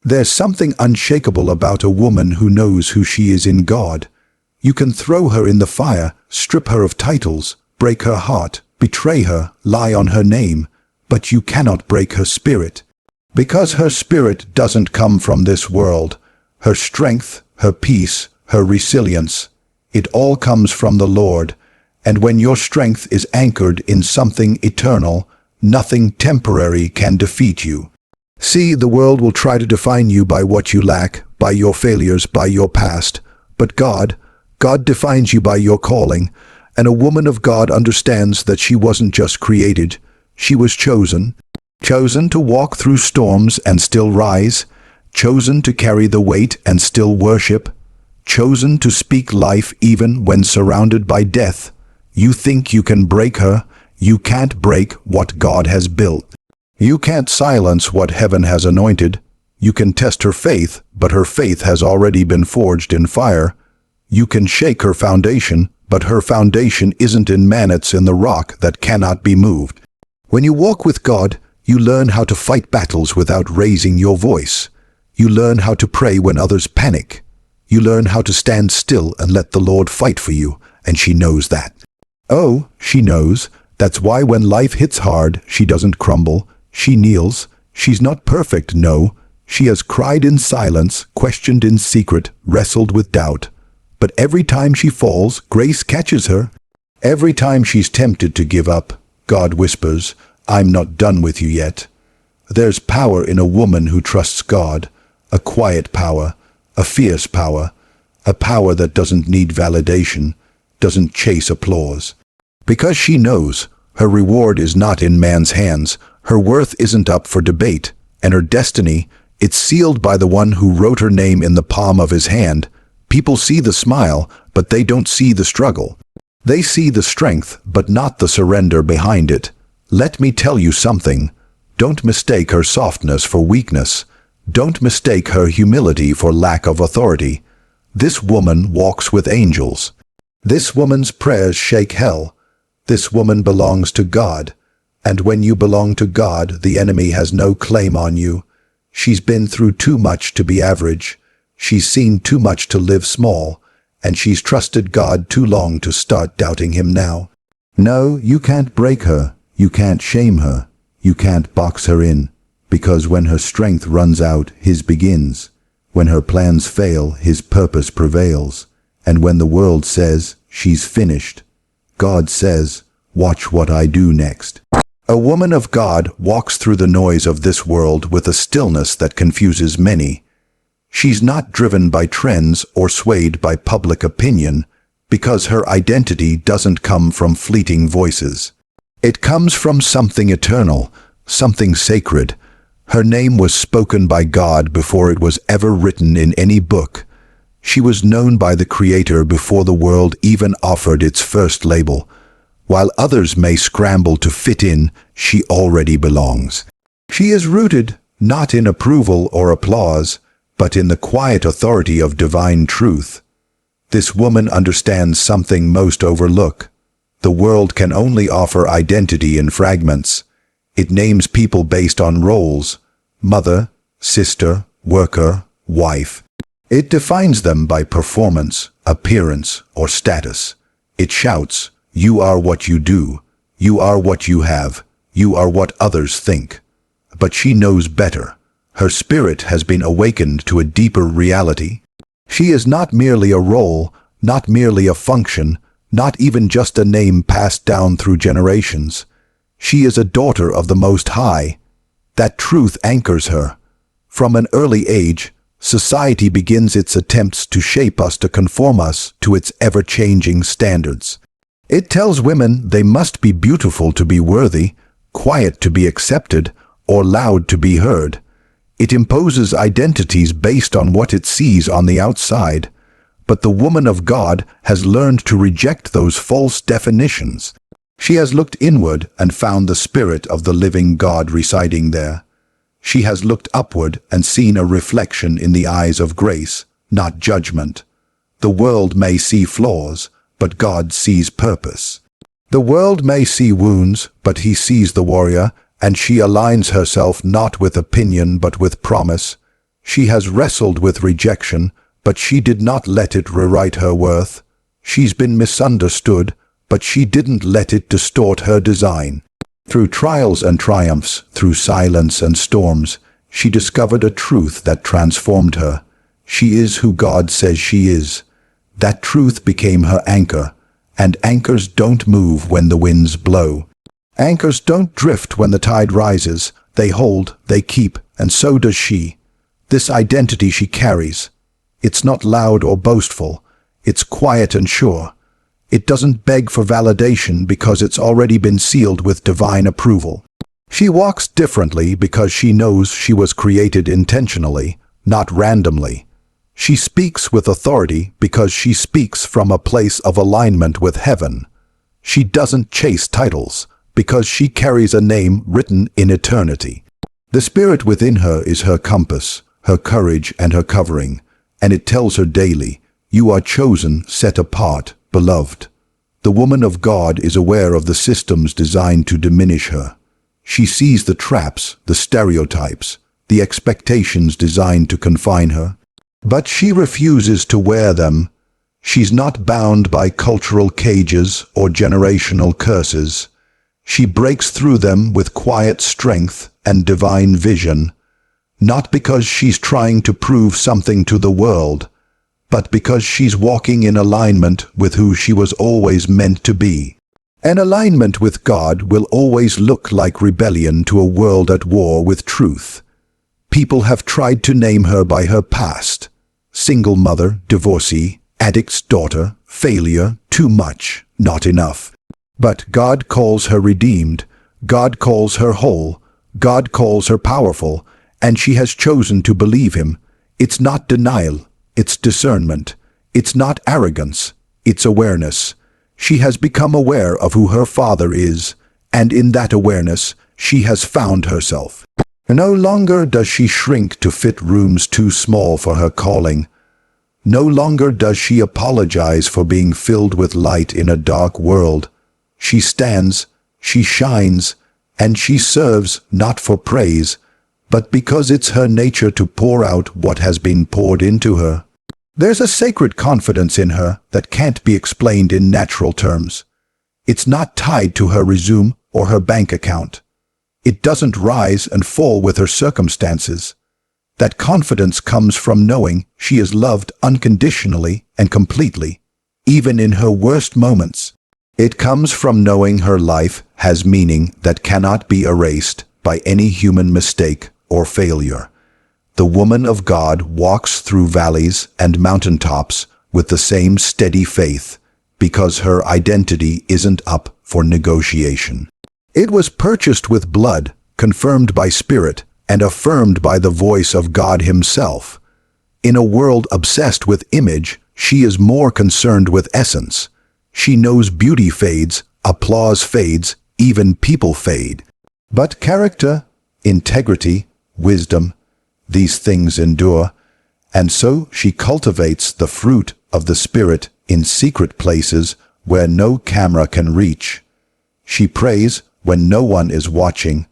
There's something unshakable about a woman who knows who she is in God. You can throw her in the fire, strip her of titles, break her heart, betray her, lie on her name, but you cannot break her spirit. Because her spirit doesn't come from this world. Her strength, her peace, her resilience, it all comes from the Lord. And when your strength is anchored in something eternal, nothing temporary can defeat you. See, the world will try to define you by what you lack, by your failures, by your past. But God defines you by your calling. And a woman of God understands that she wasn't just created. She was chosen. Chosen to walk through storms and still rise. Chosen to carry the weight and still worship. Chosen to speak life even when surrounded by death. You think you can break her. You can't break what God has built. You can't silence what heaven has anointed. You can test her faith, but her faith has already been forged in fire. You can shake her foundation, but her foundation isn't in man, it's in the rock that cannot be moved. When you walk with God, you learn how to fight battles without raising your voice. You learn how to pray when others panic. You learn how to stand still and let the Lord fight for you, and she knows that. Oh, she knows. That's why when life hits hard, she doesn't crumble. She kneels. She's not perfect, no. She has cried in silence, questioned in secret, wrestled with doubt. But every time she falls, grace catches her. Every time she's tempted to give up, God whispers, I'm not done with you yet. There's power in a woman who trusts God, a quiet power, a fierce power, a power that doesn't need validation, doesn't chase applause. Because she knows her reward is not in man's hands, her worth isn't up for debate, and her destiny, it's sealed by the one who wrote her name in the palm of his hand. People see the smile, but they don't see the struggle. They see the strength, but not the surrender behind it. Let me tell you something. Don't mistake her softness for weakness. Don't mistake her humility for lack of authority. This woman walks with angels. This woman's prayers shake hell. This woman belongs to God. And when you belong to God, the enemy has no claim on you. She's been through too much to be average. She's seen too much to live small. And she's trusted God too long to start doubting him now. No, you can't break her. You can't shame her. You can't box her in. Because when her strength runs out, his begins. When her plans fail, his purpose prevails. And when the world says, she's finished, God says, watch what I do next. A woman of God walks through the noise of this world with a stillness that confuses many. She's not driven by trends or swayed by public opinion, because her identity doesn't come from fleeting voices. It comes from something eternal, something sacred. Her name was spoken by God before it was ever written in any book. She was known by the Creator before the world even offered its first label. While others may scramble to fit in, she already belongs. She is rooted, not in approval or applause, but in the quiet authority of divine truth. This woman understands something most overlook. The world can only offer identity in fragments. It names people based on roles: mother, sister, worker, wife. It defines them by performance, appearance, or status. It shouts, you are what you do. You are what you have. You are what others think. But she knows better. Her spirit has been awakened to a deeper reality. She is not merely a role, not merely a function, not even just a name passed down through generations. She is a daughter of the Most High. That truth anchors her. From an early age, society begins its attempts to shape us, to conform us to its ever-changing standards. It tells women they must be beautiful to be worthy, quiet to be accepted, or loud to be heard. It imposes identities based on what it sees on the outside. But the woman of God has learned to reject those false definitions. She has looked inward and found the Spirit of the living God residing there. She has looked upward and seen a reflection in the eyes of grace, not judgment. The world may see flaws, but God sees purpose. The world may see wounds, but he sees the warrior, and she aligns herself not with opinion but with promise. She has wrestled with rejection, but she did not let it rewrite her worth. She's been misunderstood, but she didn't let it distort her design. Through trials and triumphs, through silence and storms, she discovered a truth that transformed her. She is who God says she is. That truth became her anchor, and anchors don't move when the winds blow. Anchors don't drift when the tide rises. They hold, they keep, and so does she. This identity she carries, it's not loud or boastful, it's quiet and sure. It doesn't beg for validation because it's already been sealed with divine approval. She walks differently because she knows she was created intentionally, not randomly. She speaks with authority because she speaks from a place of alignment with heaven. She doesn't chase titles because she carries a name written in eternity. The spirit within her is her compass, her courage and her covering, and it tells her daily, "You are chosen, set apart, beloved." The woman of God is aware of the systems designed to diminish her. She sees the traps, the stereotypes, the expectations designed to confine her. But she refuses to wear them. She's not bound by cultural cages or generational curses. She breaks through them with quiet strength and divine vision, not because she's trying to prove something to the world, but because she's walking in alignment with who she was always meant to be. An alignment with God will always look like rebellion to a world at war with truth. People have tried to name her by her past. Single mother, divorcee, addict's daughter, failure, too much, not enough. But God calls her redeemed, God calls her whole, God calls her powerful, and she has chosen to believe him. It's not denial, it's discernment. It's not arrogance, it's awareness. She has become aware of who her Father is, and in that awareness, she has found herself. No longer does she shrink to fit rooms too small for her calling. No longer does she apologize for being filled with light in a dark world. She stands, she shines, and she serves not for praise, but because it's her nature to pour out what has been poured into her. There's a sacred confidence in her that can't be explained in natural terms. It's not tied to her resume or her bank account. It doesn't rise and fall with her circumstances. That confidence comes from knowing she is loved unconditionally and completely, even in her worst moments. It comes from knowing her life has meaning that cannot be erased by any human mistake or failure. The woman of God walks through valleys and mountaintops with the same steady faith because her identity isn't up for negotiation. It was purchased with blood, confirmed by spirit, and affirmed by the voice of God himself. In a world obsessed with image, she is more concerned with essence. She knows beauty fades, applause fades, even people fade. But character, integrity, wisdom, these things endure, and so she cultivates the fruit of the Spirit in secret places where no camera can reach. She prays when no one is watching.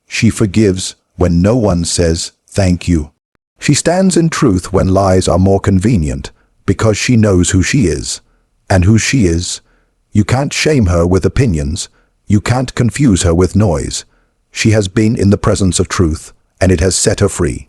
She forgives when no one says thank you. She stands in truth when lies are more convenient, because she knows who she is. And who she is, you can't shame her with opinions. You can't confuse her with noise. She has been in the presence of truth, and it has set her free.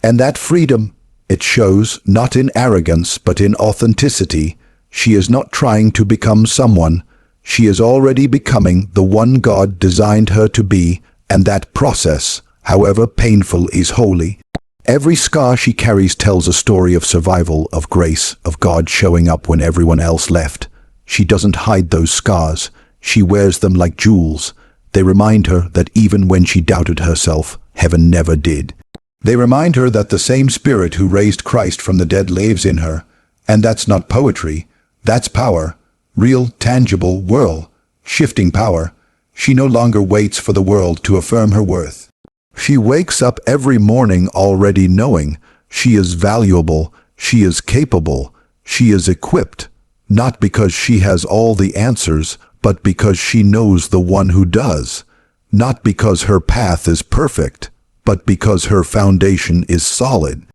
And that freedom, it shows not in arrogance but in authenticity. She is not trying to become someone. She is already becoming the one God designed her to be, and that process, however painful, is holy. Every scar she carries tells a story of survival, of grace, of God showing up when everyone else left. She doesn't hide those scars. She wears them like jewels. They remind her that even when she doubted herself, heaven never did. They remind her that the same Spirit who raised Christ from the dead lives in her. And that's not poetry. That's power. Real, tangible, shifting power. She no longer waits for the world to affirm her worth. She wakes up every morning already knowing she is valuable, she is capable, she is equipped, not because she has all the answers, but because she knows the one who does. Not because her path is perfect, but because her foundation is solid.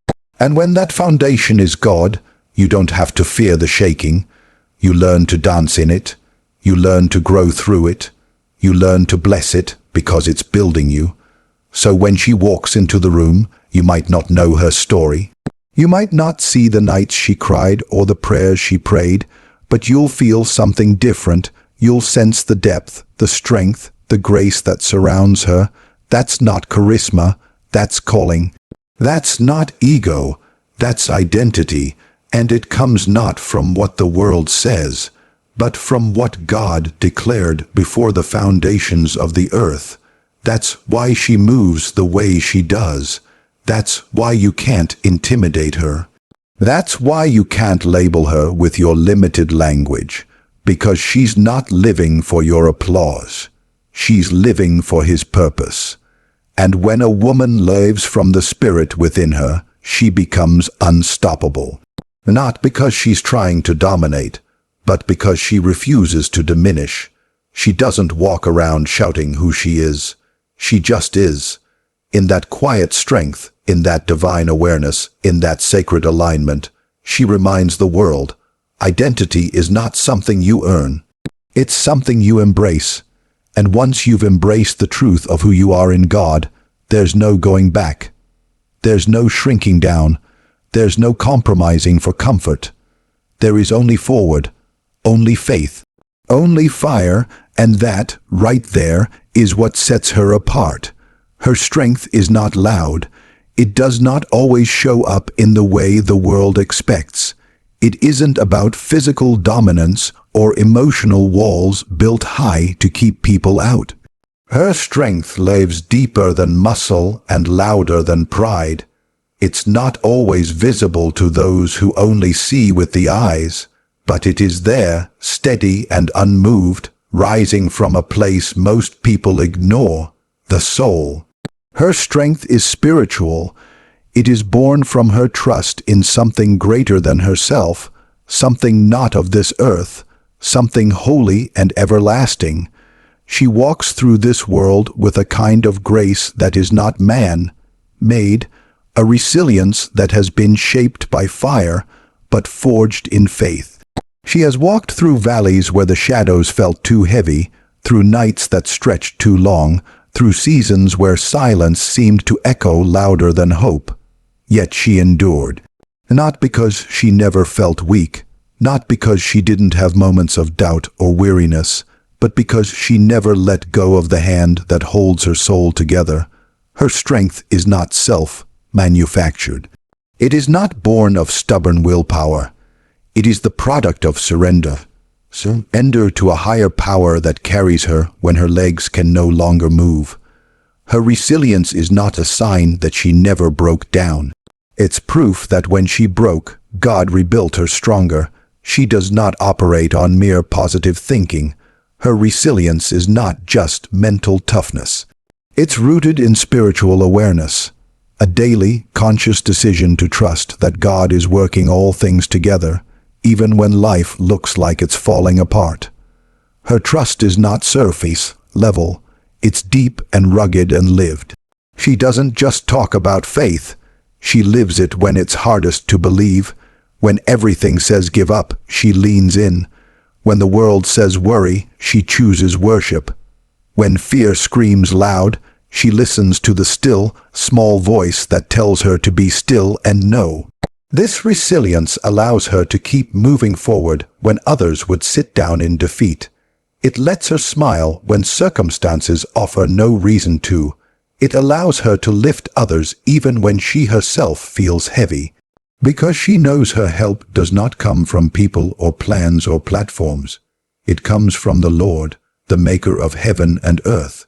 And when that foundation is God, you don't have to fear the shaking. You learn to dance in it. You learn to grow through it. You learn to bless it because it's building you. So when she walks into the room, you might not know her story. You might not see the nights she cried or the prayers she prayed, but you'll feel something different. You'll sense the depth, the strength, the grace that surrounds her. That's not charisma, that's calling. That's not ego, that's identity, and it comes not from what the world says, but from what God declared before the foundations of the earth. That's why she moves the way she does. That's why you can't intimidate her. That's why you can't label her with your limited language, because she's not living for your applause. She's living for His purpose. And when a woman lives from the Spirit within her, she becomes unstoppable. Not because she's trying to dominate, but because she refuses to diminish. She doesn't walk around shouting who she is. She just is. In that quiet strength, in that divine awareness, in that sacred alignment, she reminds the world, identity is not something you earn. It's something you embrace. And once you've embraced the truth of who you are in God, there's no going back. There's no shrinking down. There's no compromising for comfort. There is only forward, only faith, only fire, and that, right there, is what sets her apart. Her strength is not loud. It does not always show up in the way the world expects. It isn't about physical dominance or emotional walls built high to keep people out. Her strength lives deeper than muscle and louder than pride. It's not always visible to those who only see with the eyes, but it is there, steady and unmoved, rising from a place most people ignore, the soul. Her strength is spiritual. It is born from her trust in something greater than herself, something not of this earth, something holy and everlasting. She walks through this world with a kind of grace that is not man-made, a resilience that has been shaped by fire, but forged in faith. She has walked through valleys where the shadows felt too heavy, through nights that stretched too long, through seasons where silence seemed to echo louder than hope. Yet she endured. Not because she never felt weak, not because she didn't have moments of doubt or weariness, but because she never let go of the hand that holds her soul together. Her strength is not self-manufactured. It is not born of stubborn willpower. It is the product of surrender. Surrender to a higher power that carries her when her legs can no longer move. Her resilience is not a sign that she never broke down. It's proof that when she broke, God rebuilt her stronger. She does not operate on mere positive thinking. Her resilience is not just mental toughness. It's rooted in spiritual awareness, a daily, conscious decision to trust that God is working all things together, even when life looks like it's falling apart. Her trust is not surface level. It's deep and rugged and lived. She doesn't just talk about faith. She lives it when it's hardest to believe. When everything says give up, she leans in. When the world says worry, she chooses worship. When fear screams loud, she listens to the still, small voice that tells her to be still and know. This resilience allows her to keep moving forward when others would sit down in defeat. It lets her smile when circumstances offer no reason to. It allows her to lift others even when she herself feels heavy. Because she knows her help does not come from people or plans or platforms. It comes from the Lord, the maker of heaven and earth.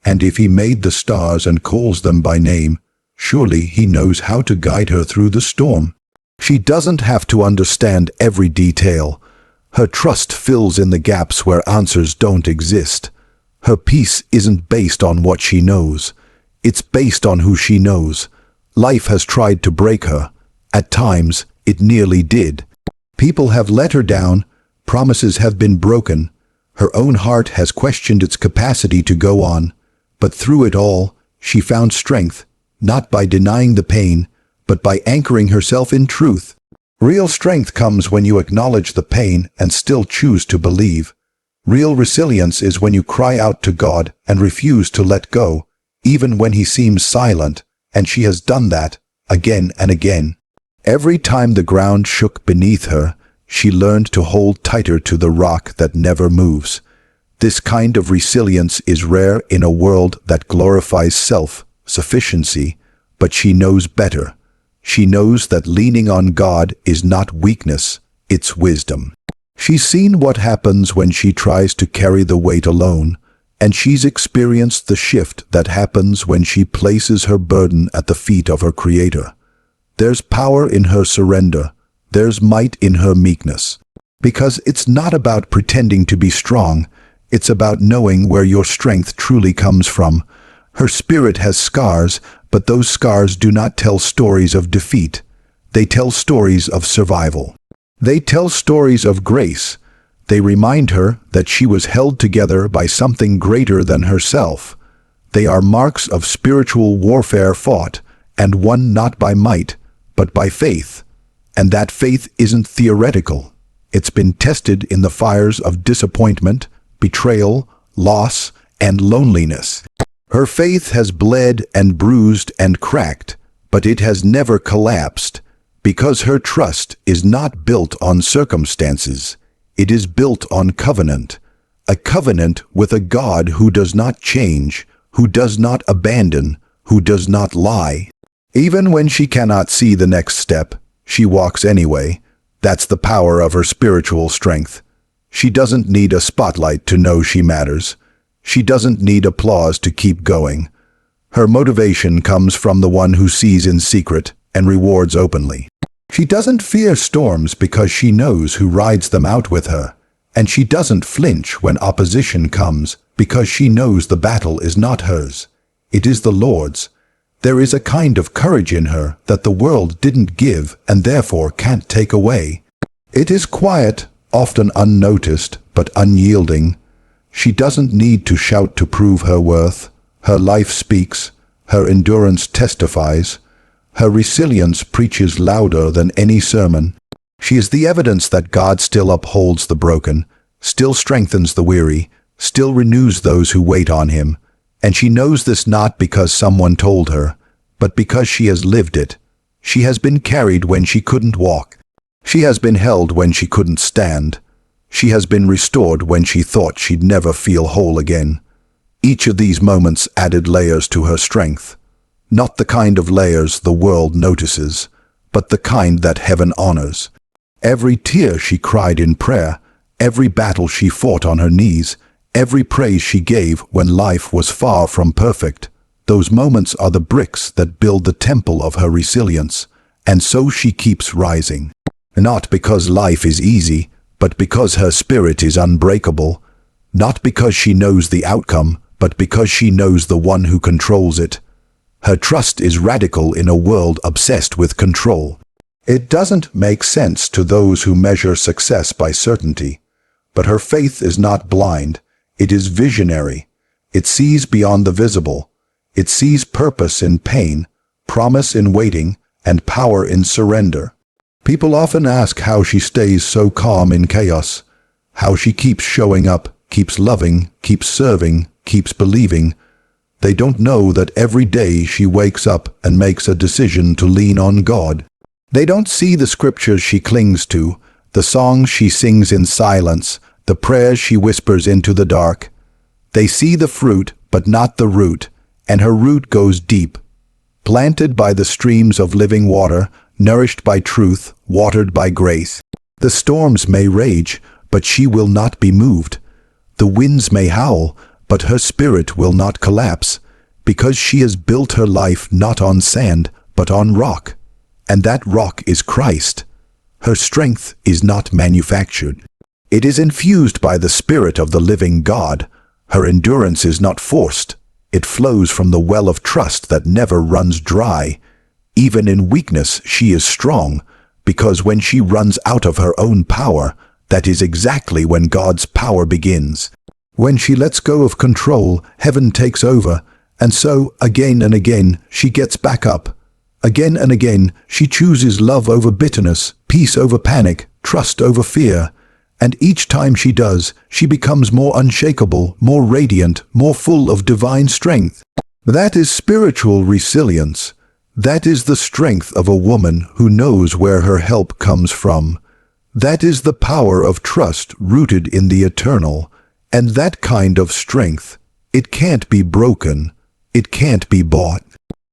And if He made the stars and calls them by name, surely He knows how to guide her through the storm. She doesn't have to understand every detail. Her trust fills in the gaps where answers don't exist. Her peace isn't based on what she knows. It's based on who she knows. Life has tried to break her. At times, it nearly did. People have let her down. Promises have been broken. Her own heart has questioned its capacity to go on. But through it all, she found strength, not by denying the pain, but by anchoring herself in truth. Real strength comes when you acknowledge the pain and still choose to believe. Real resilience is when you cry out to God and refuse to let go, even when He seems silent, and she has done that again and again. Every time the ground shook beneath her, she learned to hold tighter to the rock that never moves. This kind of resilience is rare in a world that glorifies self-sufficiency, but she knows better. She knows that leaning on God is not weakness, it's wisdom. She's seen what happens when she tries to carry the weight alone, and she's experienced the shift that happens when she places her burden at the feet of her Creator. There's power in her surrender. There's might in her meekness. Because it's not about pretending to be strong, it's about knowing where your strength truly comes from. Her spirit has scars, but those scars do not tell stories of defeat. They tell stories of survival. They tell stories of grace. They remind her that she was held together by something greater than herself. They are marks of spiritual warfare fought, and won not by might, but by faith. And that faith isn't theoretical. It's been tested in the fires of disappointment, betrayal, loss, and loneliness. Her faith has bled and bruised and cracked, but it has never collapsed, because her trust is not built on circumstances. It is built on covenant, a covenant with a God who does not change, who does not abandon, who does not lie. Even when she cannot see the next step, she walks anyway. That's the power of her spiritual strength. She doesn't need a spotlight to know she matters. She doesn't need applause to keep going. Her motivation comes from the one who sees in secret and rewards openly. She doesn't fear storms because she knows who rides them out with her. And she doesn't flinch when opposition comes because she knows the battle is not hers. It is the Lord's. There is a kind of courage in her that the world didn't give and therefore can't take away. It is quiet, often unnoticed, but unyielding. She doesn't need to shout to prove her worth. Her life speaks. Her endurance testifies. Her resilience preaches louder than any sermon. She is the evidence that God still upholds the broken, still strengthens the weary, still renews those who wait on Him. And she knows this not because someone told her, but because she has lived it. She has been carried when she couldn't walk. She has been held when she couldn't stand. She has been restored when she thought she'd never feel whole again. Each of these moments added layers to her strength. Not the kind of layers the world notices, but the kind that heaven honors. Every tear she cried in prayer, every battle she fought on her knees, every praise she gave when life was far from perfect, those moments are the bricks that build the temple of her resilience, and so she keeps rising. Not because life is easy, but because her spirit is unbreakable. Not because she knows the outcome, but because she knows the one who controls it. Her trust is radical in a world obsessed with control. It doesn't make sense to those who measure success by certainty, but her faith is not blind. It is visionary. It sees beyond the visible. It sees purpose in pain, promise in waiting, and power in surrender. People often ask how she stays so calm in chaos, how she keeps showing up, keeps loving, keeps serving, keeps believing. They don't know that every day she wakes up and makes a decision to lean on God. They don't see the scriptures she clings to, the songs she sings in silence, the prayers she whispers into the dark. They see the fruit, but not the root, and her root goes deep. Planted by the streams of living water, nourished by truth, watered by grace. The storms may rage, but she will not be moved. The winds may howl, but her spirit will not collapse, because she has built her life not on sand, but on rock. And that rock is Christ. Her strength is not manufactured. It is infused by the Spirit of the living God. Her endurance is not forced. It flows from the well of trust that never runs dry. Even in weakness she is strong, because when she runs out of her own power, that is exactly when God's power begins. When she lets go of control, heaven takes over, and so, again and again, she gets back up. Again and again, she chooses love over bitterness, peace over panic, trust over fear. And each time she does, she becomes more unshakable, more radiant, more full of divine strength. That is spiritual resilience. That is the strength of a woman who knows where her help comes from. That is the power of trust rooted in the eternal. And that kind of strength, it can't be broken. It can't be bought.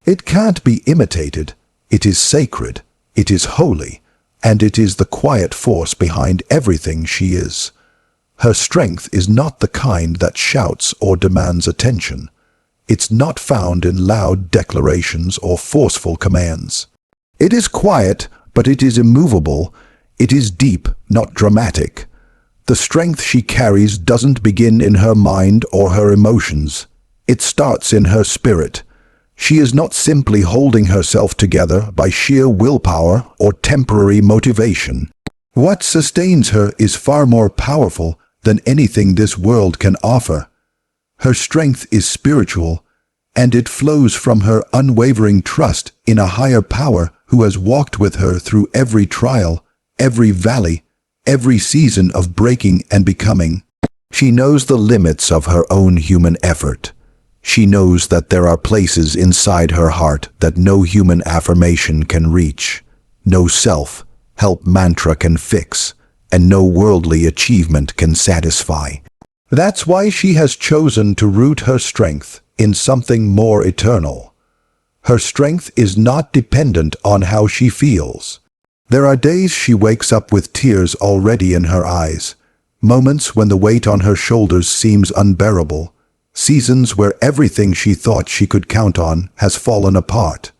It can't be imitated. It is sacred. It is holy. And it is the quiet force behind everything she is. Her strength is not the kind that shouts or demands attention. It's not found in loud declarations or forceful commands. It is quiet, but it is immovable. It is deep, not dramatic. The strength she carries doesn't begin in her mind or her emotions. It starts in her spirit. She is not simply holding herself together by sheer willpower or temporary motivation. What sustains her is far more powerful than anything this world can offer. Her strength is spiritual, and it flows from her unwavering trust in a higher power who has walked with her through every trial, every valley, every season of breaking and becoming. She knows the limits of her own human effort. She knows that there are places inside her heart that no human affirmation can reach, no self-help mantra can fix, and no worldly achievement can satisfy. That's why she has chosen to root her strength in something more eternal. Her strength is not dependent on how she feels. There are days she wakes up with tears already in her eyes, moments when the weight on her shoulders seems unbearable, seasons where everything she thought she could count on has fallen apart.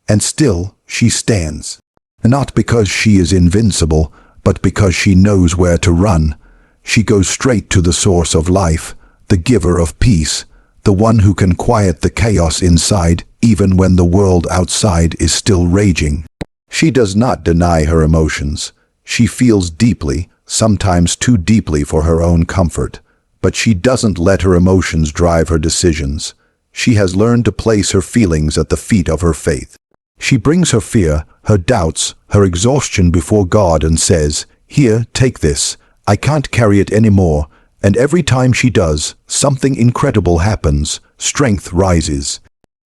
And still, she stands. Not because she is invincible, but because she knows where to run. She goes straight to the source of life, the giver of peace, the one who can quiet the chaos inside even when the world outside is still raging. She does not deny her emotions. She feels deeply, sometimes too deeply for her own comfort. But she doesn't let her emotions drive her decisions. She has learned to place her feelings at the feet of her faith. She brings her fear, her doubts, her exhaustion before God and says, "Here, take this. I can't carry it anymore." And every time she does, something incredible happens. Strength rises.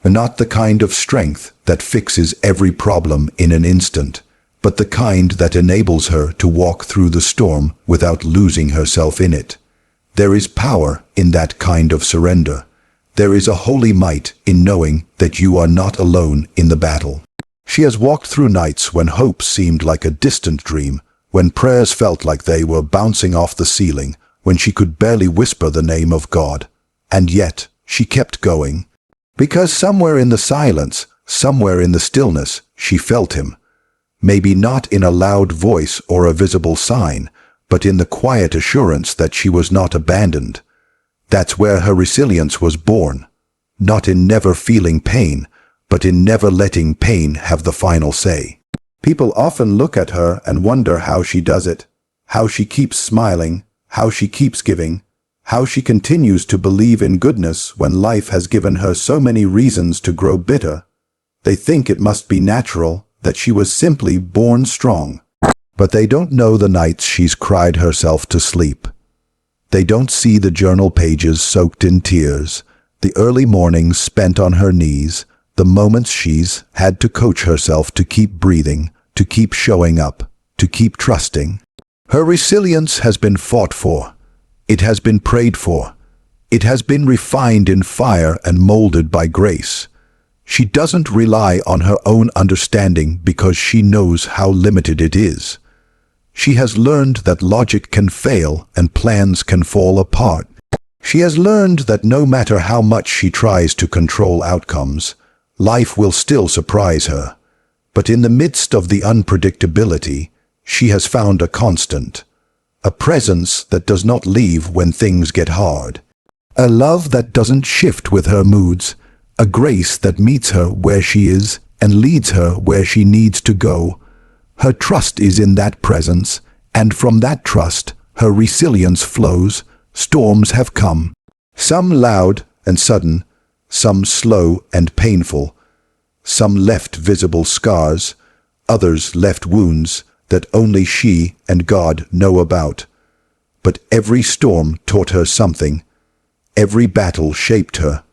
Not the kind of strength that fixes every problem in an instant, but the kind that enables her to walk through the storm without losing herself in it. There is power in that kind of surrender. There is a holy might in knowing that you are not alone in the battle. She has walked through nights when hope seemed like a distant dream, when prayers felt like they were bouncing off the ceiling, when she could barely whisper the name of God. And yet, she kept going. Because somewhere in the silence, somewhere in the stillness, she felt him. Maybe not in a loud voice or a visible sign, but in the quiet assurance that she was not abandoned. That's where her resilience was born. Not in never feeling pain, but in never letting pain have the final say. People often look at her and wonder how she does it, how she keeps smiling, how she keeps giving, how she continues to believe in goodness when life has given her so many reasons to grow bitter. They think it must be natural, that she was simply born strong. But they don't know the nights she's cried herself to sleep. They don't see the journal pages soaked in tears, the early mornings spent on her knees, the moments she's had to coach herself to keep breathing, to keep showing up, to keep trusting. Her resilience has been fought for. It has been prayed for. It has been refined in fire and molded by grace. She doesn't rely on her own understanding because she knows how limited it is. She has learned that logic can fail and plans can fall apart. She has learned that no matter how much she tries to control outcomes, life will still surprise her. But in the midst of the unpredictability, she has found a constant, a presence that does not leave when things get hard, a love that doesn't shift with her moods, a grace that meets her where she is and leads her where she needs to go. Her trust is in that presence, and from that trust, her resilience flows. Storms have come, some loud and sudden, some slow and painful, Some left visible scars, others left wounds that only she and God know about. But every storm taught her something. Every battle shaped her.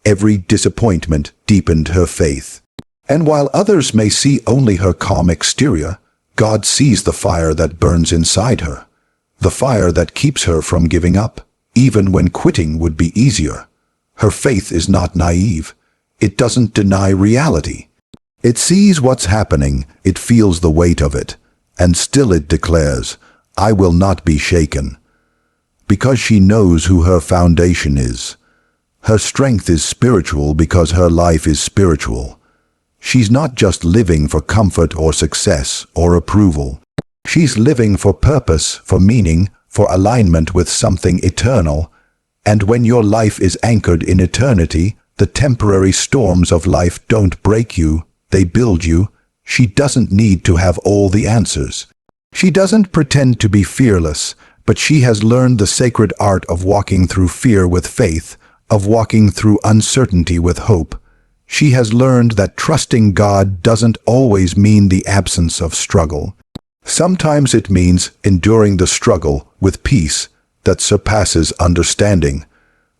Every disappointment deepened her faith. And while others may see only her calm exterior, God sees the fire that burns inside her, the fire that keeps her from giving up, even when quitting would be easier. Her faith is not naive. It doesn't deny reality. It sees what's happening, it feels the weight of it, and still it declares, "I will not be shaken." Because she knows who her foundation is. Her strength is spiritual because her life is spiritual. She's not just living for comfort or success or approval. She's living for purpose, for meaning, for alignment with something eternal. And when your life is anchored in eternity, the temporary storms of life don't break you, they build you. She doesn't need to have all the answers. She doesn't pretend to be fearless, but she has learned the sacred art of walking through fear with faith, of walking through uncertainty with hope. She has learned that trusting God doesn't always mean the absence of struggle. Sometimes it means enduring the struggle with peace that surpasses understanding.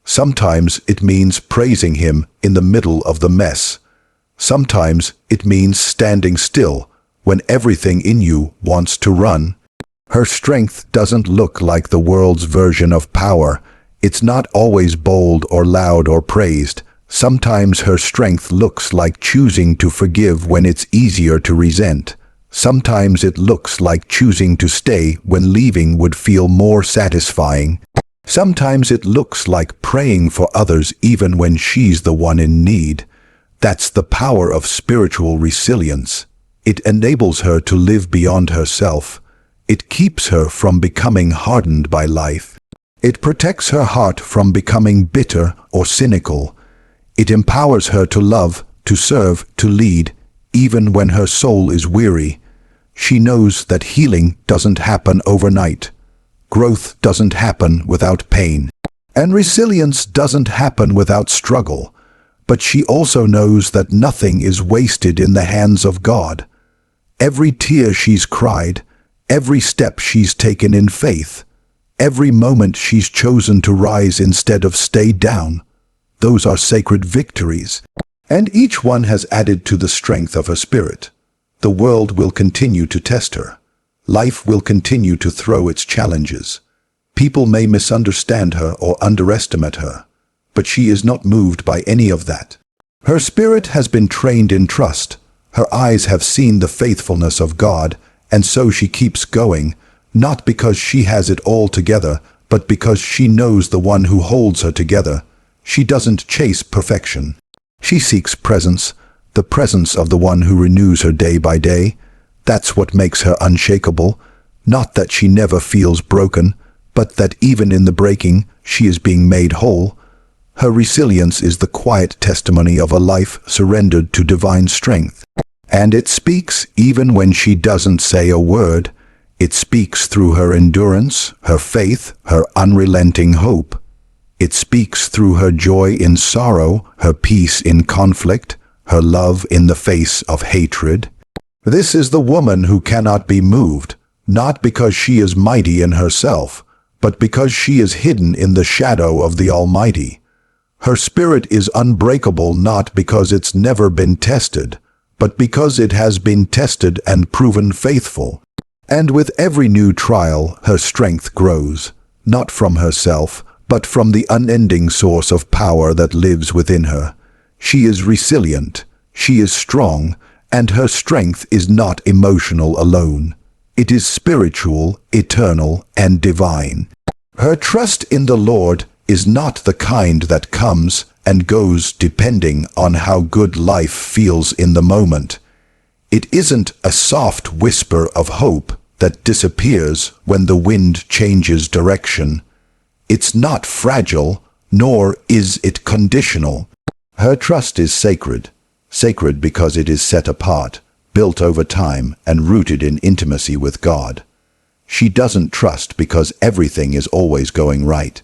Sometimes it means praising Him in the middle of the mess. Sometimes it means standing still when everything in you wants to run. Her strength doesn't look like the world's version of power. It's not always bold or loud or praised. Sometimes her strength looks like choosing to forgive when it's easier to resent. Sometimes it looks like choosing to stay when leaving would feel more satisfying. Sometimes it looks like praying for others even when she's the one in need. That's the power of spiritual resilience. It enables her to live beyond herself. It keeps her from becoming hardened by life. It protects her heart from becoming bitter or cynical. It empowers her to love, to serve, to lead, even when her soul is weary. She knows that healing doesn't happen overnight. Growth doesn't happen without pain. And resilience doesn't happen without struggle. But she also knows that nothing is wasted in the hands of God. Every tear she's cried, every step she's taken in faith, every moment she's chosen to rise instead of stay down, those are sacred victories. And each one has added to the strength of her spirit. The world will continue to test her. Life will continue to throw its challenges. People may misunderstand her or underestimate her, but she is not moved by any of that. Her spirit has been trained in trust. Her eyes have seen the faithfulness of God, and so she keeps going, not because she has it all together, but because she knows the one who holds her together. She doesn't chase perfection. She seeks presence, the presence of the one who renews her day by day. That's what makes her unshakable. Not that she never feels broken, but that even in the breaking, she is being made whole. Her resilience is the quiet testimony of a life surrendered to divine strength. And it speaks even when she doesn't say a word. It speaks through her endurance, her faith, her unrelenting hope. It speaks through her joy in sorrow, her peace in conflict, her love in the face of hatred. This is the woman who cannot be moved, not because she is mighty in herself, but because she is hidden in the shadow of the Almighty. Her spirit is unbreakable not because it's never been tested, but because it has been tested and proven faithful. And with every new trial, her strength grows, not from herself, but from the unending source of power that lives within her. She is resilient, she is strong, and her strength is not emotional alone. It is spiritual, eternal, and divine. Her trust in the Lord is not the kind that comes and goes depending on how good life feels in the moment. It isn't a soft whisper of hope that disappears when the wind changes direction. It's not fragile, nor is it conditional. Her trust is sacred, sacred because it is set apart, built over time, and rooted in intimacy with God. She doesn't trust because everything is always going right.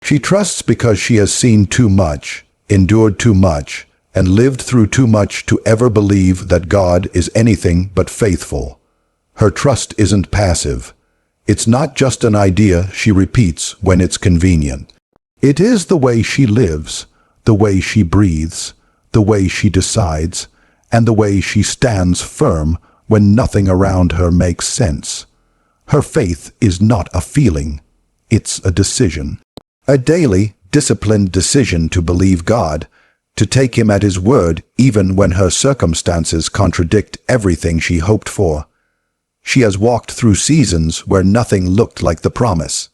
She trusts because she has seen too much, endured too much, and lived through too much to ever believe that God is anything but faithful. Her trust isn't passive. It's not just an idea she repeats when it's convenient. It is the way she lives, the way she breathes, the way she decides, and the way she stands firm when nothing around her makes sense. Her faith is not a feeling, it's a decision. A daily, disciplined decision to believe God, to take Him at His word even when her circumstances contradict everything she hoped for. She has walked through seasons where nothing looked like the promise.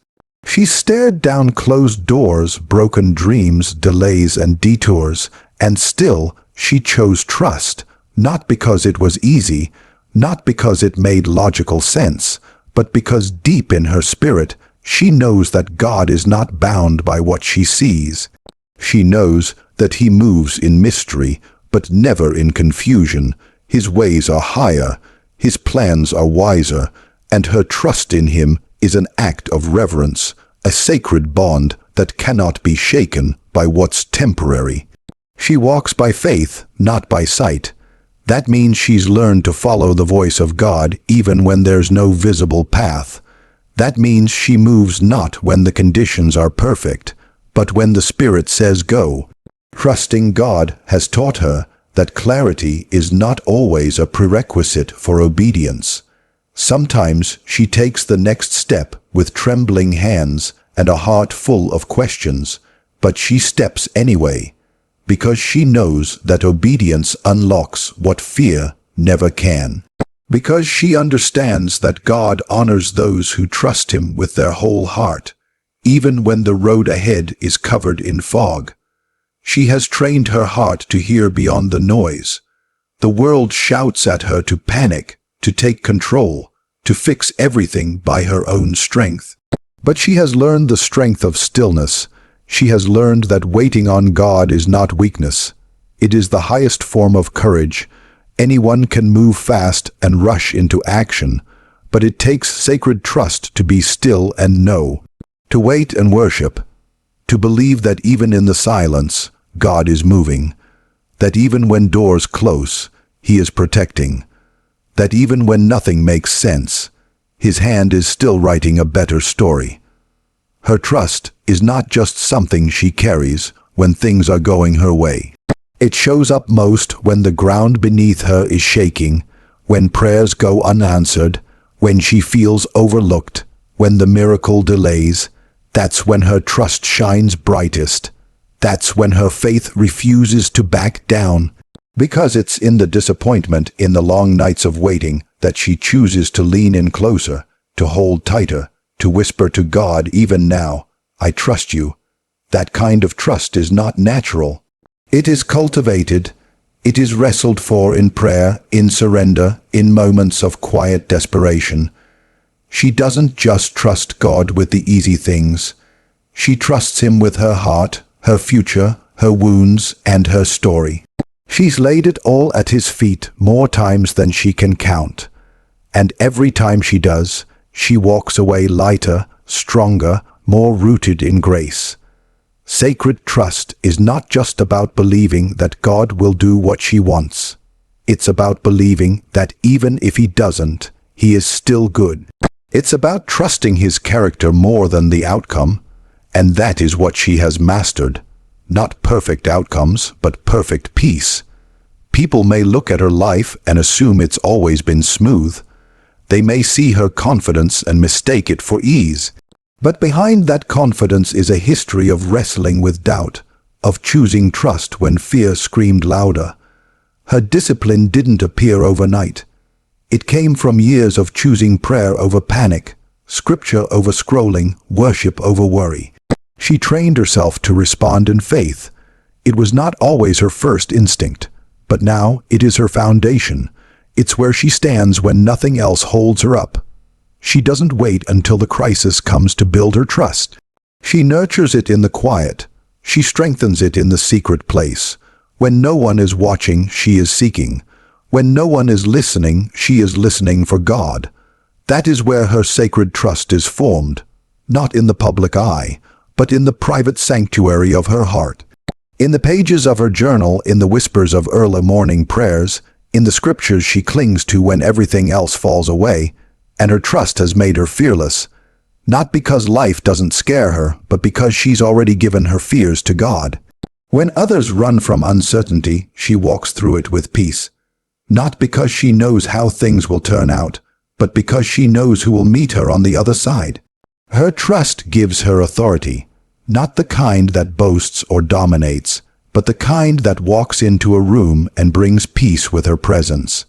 She stared down closed doors, broken dreams, delays, and detours, and still she chose trust, not because it was easy, not because it made logical sense, but because deep in her spirit she knows that God is not bound by what she sees. She knows that He moves in mystery, but never in confusion. His ways are higher, His plans are wiser, and her trust in Him is an act of reverence, a sacred bond that cannot be shaken by what's temporary. She walks by faith, not by sight. That means she's learned to follow the voice of God even when there's no visible path. That means she moves not when the conditions are perfect, but when the Spirit says go. Trusting God has taught her that clarity is not always a prerequisite for obedience. Sometimes she takes the next step with trembling hands and a heart full of questions, but she steps anyway, because she knows that obedience unlocks what fear never can. Because she understands that God honors those who trust Him with their whole heart, even when the road ahead is covered in fog. She has trained her heart to hear beyond the noise. The world shouts at her to panic, to take control, to fix everything by her own strength. But she has learned the strength of stillness. She has learned that waiting on God is not weakness. It is the highest form of courage. Anyone can move fast and rush into action, but it takes sacred trust to be still and know, to wait and worship, to believe that even in the silence, God is moving, that even when doors close, He is protecting, that even when nothing makes sense, His hand is still writing a better story. Her trust is not just something she carries when things are going her way. It shows up most when the ground beneath her is shaking, when prayers go unanswered, when she feels overlooked, when the miracle delays. That's when her trust shines brightest. That's when her faith refuses to back down. Because it's in the disappointment, in the long nights of waiting, that she chooses to lean in closer, to hold tighter, to whisper to God even now, I trust you. That kind of trust is not natural. It is cultivated, it is wrestled for in prayer, in surrender, in moments of quiet desperation. She doesn't just trust God with the easy things. She trusts Him with her heart, her future, her wounds, and her story. She's laid it all at His feet more times than she can count. And every time she does, she walks away lighter, stronger, more rooted in grace. Sacred trust is not just about believing that God will do what she wants. It's about believing that even if He doesn't, He is still good. It's about trusting His character more than the outcome, and that is what she has mastered. Not perfect outcomes, but perfect peace. People may look at her life and assume it's always been smooth. They may see her confidence and mistake it for ease. But behind that confidence is a history of wrestling with doubt, of choosing trust when fear screamed louder. Her discipline didn't appear overnight. It came from years of choosing prayer over panic, scripture over scrolling, worship over worry. She trained herself to respond in faith. It was not always her first instinct, but now it is her foundation. It's where she stands when nothing else holds her up. She doesn't wait until the crisis comes to build her trust. She nurtures it in the quiet. She strengthens it in the secret place. When no one is watching, she is seeking. When no one is listening, she is listening for God. That is where her sacred trust is formed, not in the public eye, but in the private sanctuary of her heart. In the pages of her journal, in the whispers of early morning prayers, in the scriptures she clings to when everything else falls away, and her trust has made her fearless, not because life doesn't scare her, but because she's already given her fears to God. When others run from uncertainty, she walks through it with peace, not because she knows how things will turn out, but because she knows who will meet her on the other side. Her trust gives her authority, not the kind that boasts or dominates, but the kind that walks into a room and brings peace with her presence.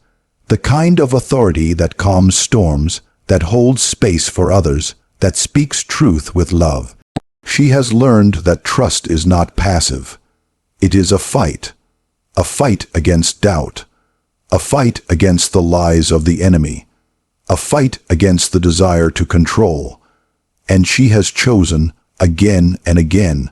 The kind of authority that calms storms, that holds space for others, that speaks truth with love. She has learned that trust is not passive. It is a fight against doubt, a fight against the lies of the enemy, a fight against the desire to control. And she has chosen, again and again,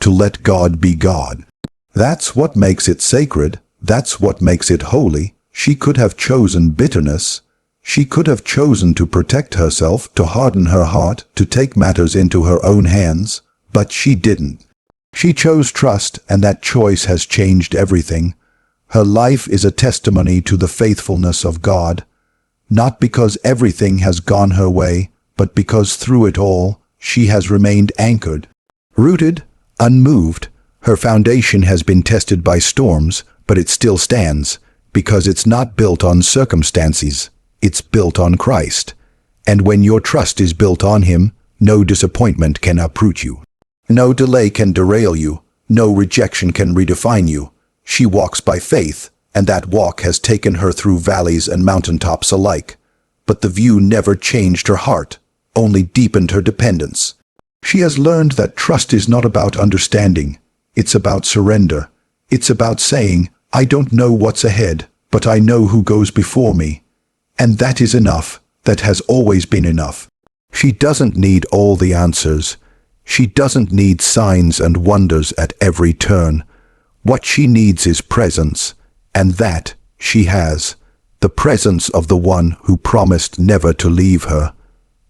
to let God be God. That's what makes it sacred. That's what makes it holy. She could have chosen bitterness. She could have chosen to protect herself, to harden her heart, to take matters into her own hands, but she didn't. She chose trust, and that choice has changed everything. Her life is a testimony to the faithfulness of God, not because everything has gone her way, but because through it all, she has remained anchored, rooted, unmoved. Her foundation has been tested by storms, but it still stands, because it's not built on circumstances, it's built on Christ. And when your trust is built on Him, no disappointment can uproot you. No delay can derail you, no rejection can redefine you. She walks by faith, and that walk has taken her through valleys and mountaintops alike. But the view never changed her heart, only deepened her dependence. She has learned that trust is not about understanding, it's about surrender. It's about saying, I don't know what's ahead, but I know who goes before me. And that is enough, that has always been enough. She doesn't need all the answers. She doesn't need signs and wonders at every turn. What she needs is presence, and that she has. The presence of the one who promised never to leave her.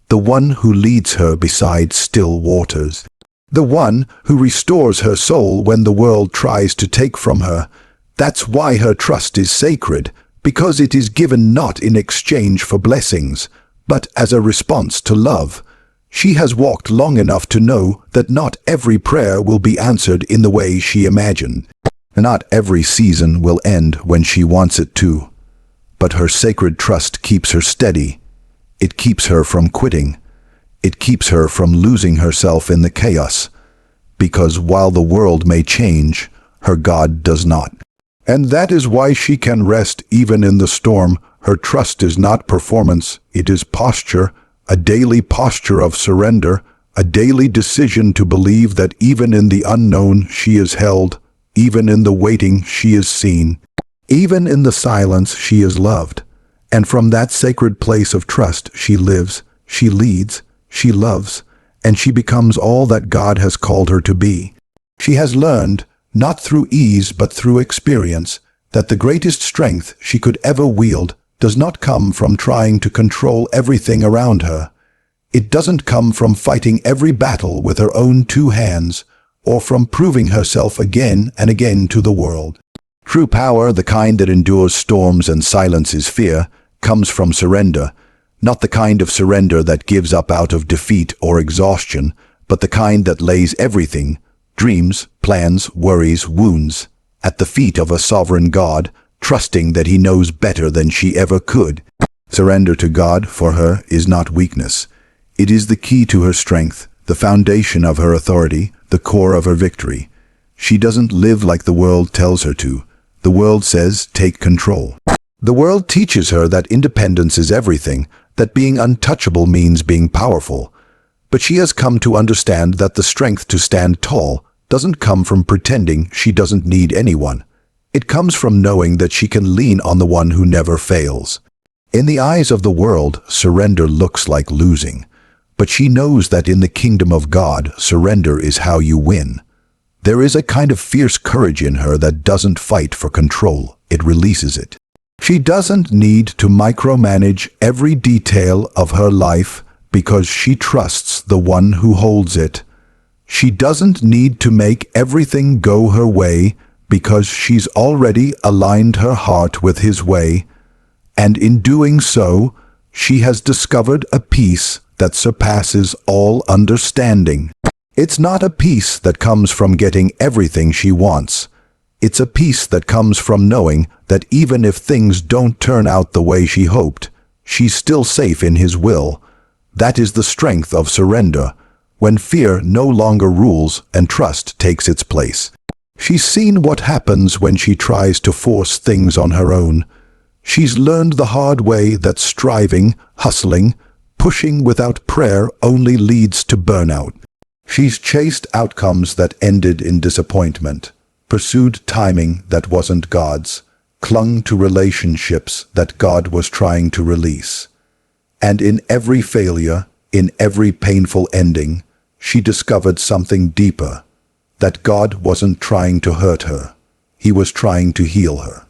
The one who leads her beside still waters. The one who restores her soul when the world tries to take from her. That's why her trust is sacred, because it is given not in exchange for blessings, but as a response to love. She has walked long enough to know that not every prayer will be answered in the way she imagined. Not every season will end when she wants it to. But her sacred trust keeps her steady. It keeps her from quitting. It keeps her from losing herself in the chaos. Because while the world may change, her God does not. And that is why she can rest even in the storm. Her trust is not performance, it is posture, a daily posture of surrender, a daily decision to believe that even in the unknown she is held, even in the waiting she is seen, even in the silence she is loved. And from that sacred place of trust she lives, she leads, she loves, and she becomes all that God has called her to be. She has learned, not through ease but through experience, that the greatest strength she could ever wield does not come from trying to control everything around her. It doesn't come from fighting every battle with her own two hands, or from proving herself again and again to the world. True power, the kind that endures storms and silences fear, comes from surrender, not the kind of surrender that gives up out of defeat or exhaustion, but the kind that lays everything, dreams, plans, worries, wounds, at the feet of a sovereign God, trusting that He knows better than she ever could. Surrender to God, for her, is not weakness. It is the key to her strength, the foundation of her authority, the core of her victory. She doesn't live like the world tells her to. The world says, take control. The world teaches her that independence is everything, that being untouchable means being powerful. But she has come to understand that the strength to stand tall doesn't come from pretending she doesn't need anyone. It comes from knowing that she can lean on the one who never fails. In the eyes of the world, surrender looks like losing. But she knows that in the kingdom of God, surrender is how you win. There is a kind of fierce courage in her that doesn't fight for control, it releases it. She doesn't need to micromanage every detail of her life because she trusts the one who holds it. She doesn't need to make everything go her way because she's already aligned her heart with His way, and in doing so, she has discovered a peace that surpasses all understanding. It's not a peace that comes from getting everything she wants. It's a peace that comes from knowing that even if things don't turn out the way she hoped, she's still safe in His will. That is the strength of surrender, when fear no longer rules and trust takes its place. She's seen what happens when she tries to force things on her own. She's learned the hard way that striving, hustling, pushing without prayer only leads to burnout. She's chased outcomes that ended in disappointment, pursued timing that wasn't God's, clung to relationships that God was trying to release. And in every failure, in every painful ending, she discovered something deeper, that God wasn't trying to hurt her. He was trying to heal her.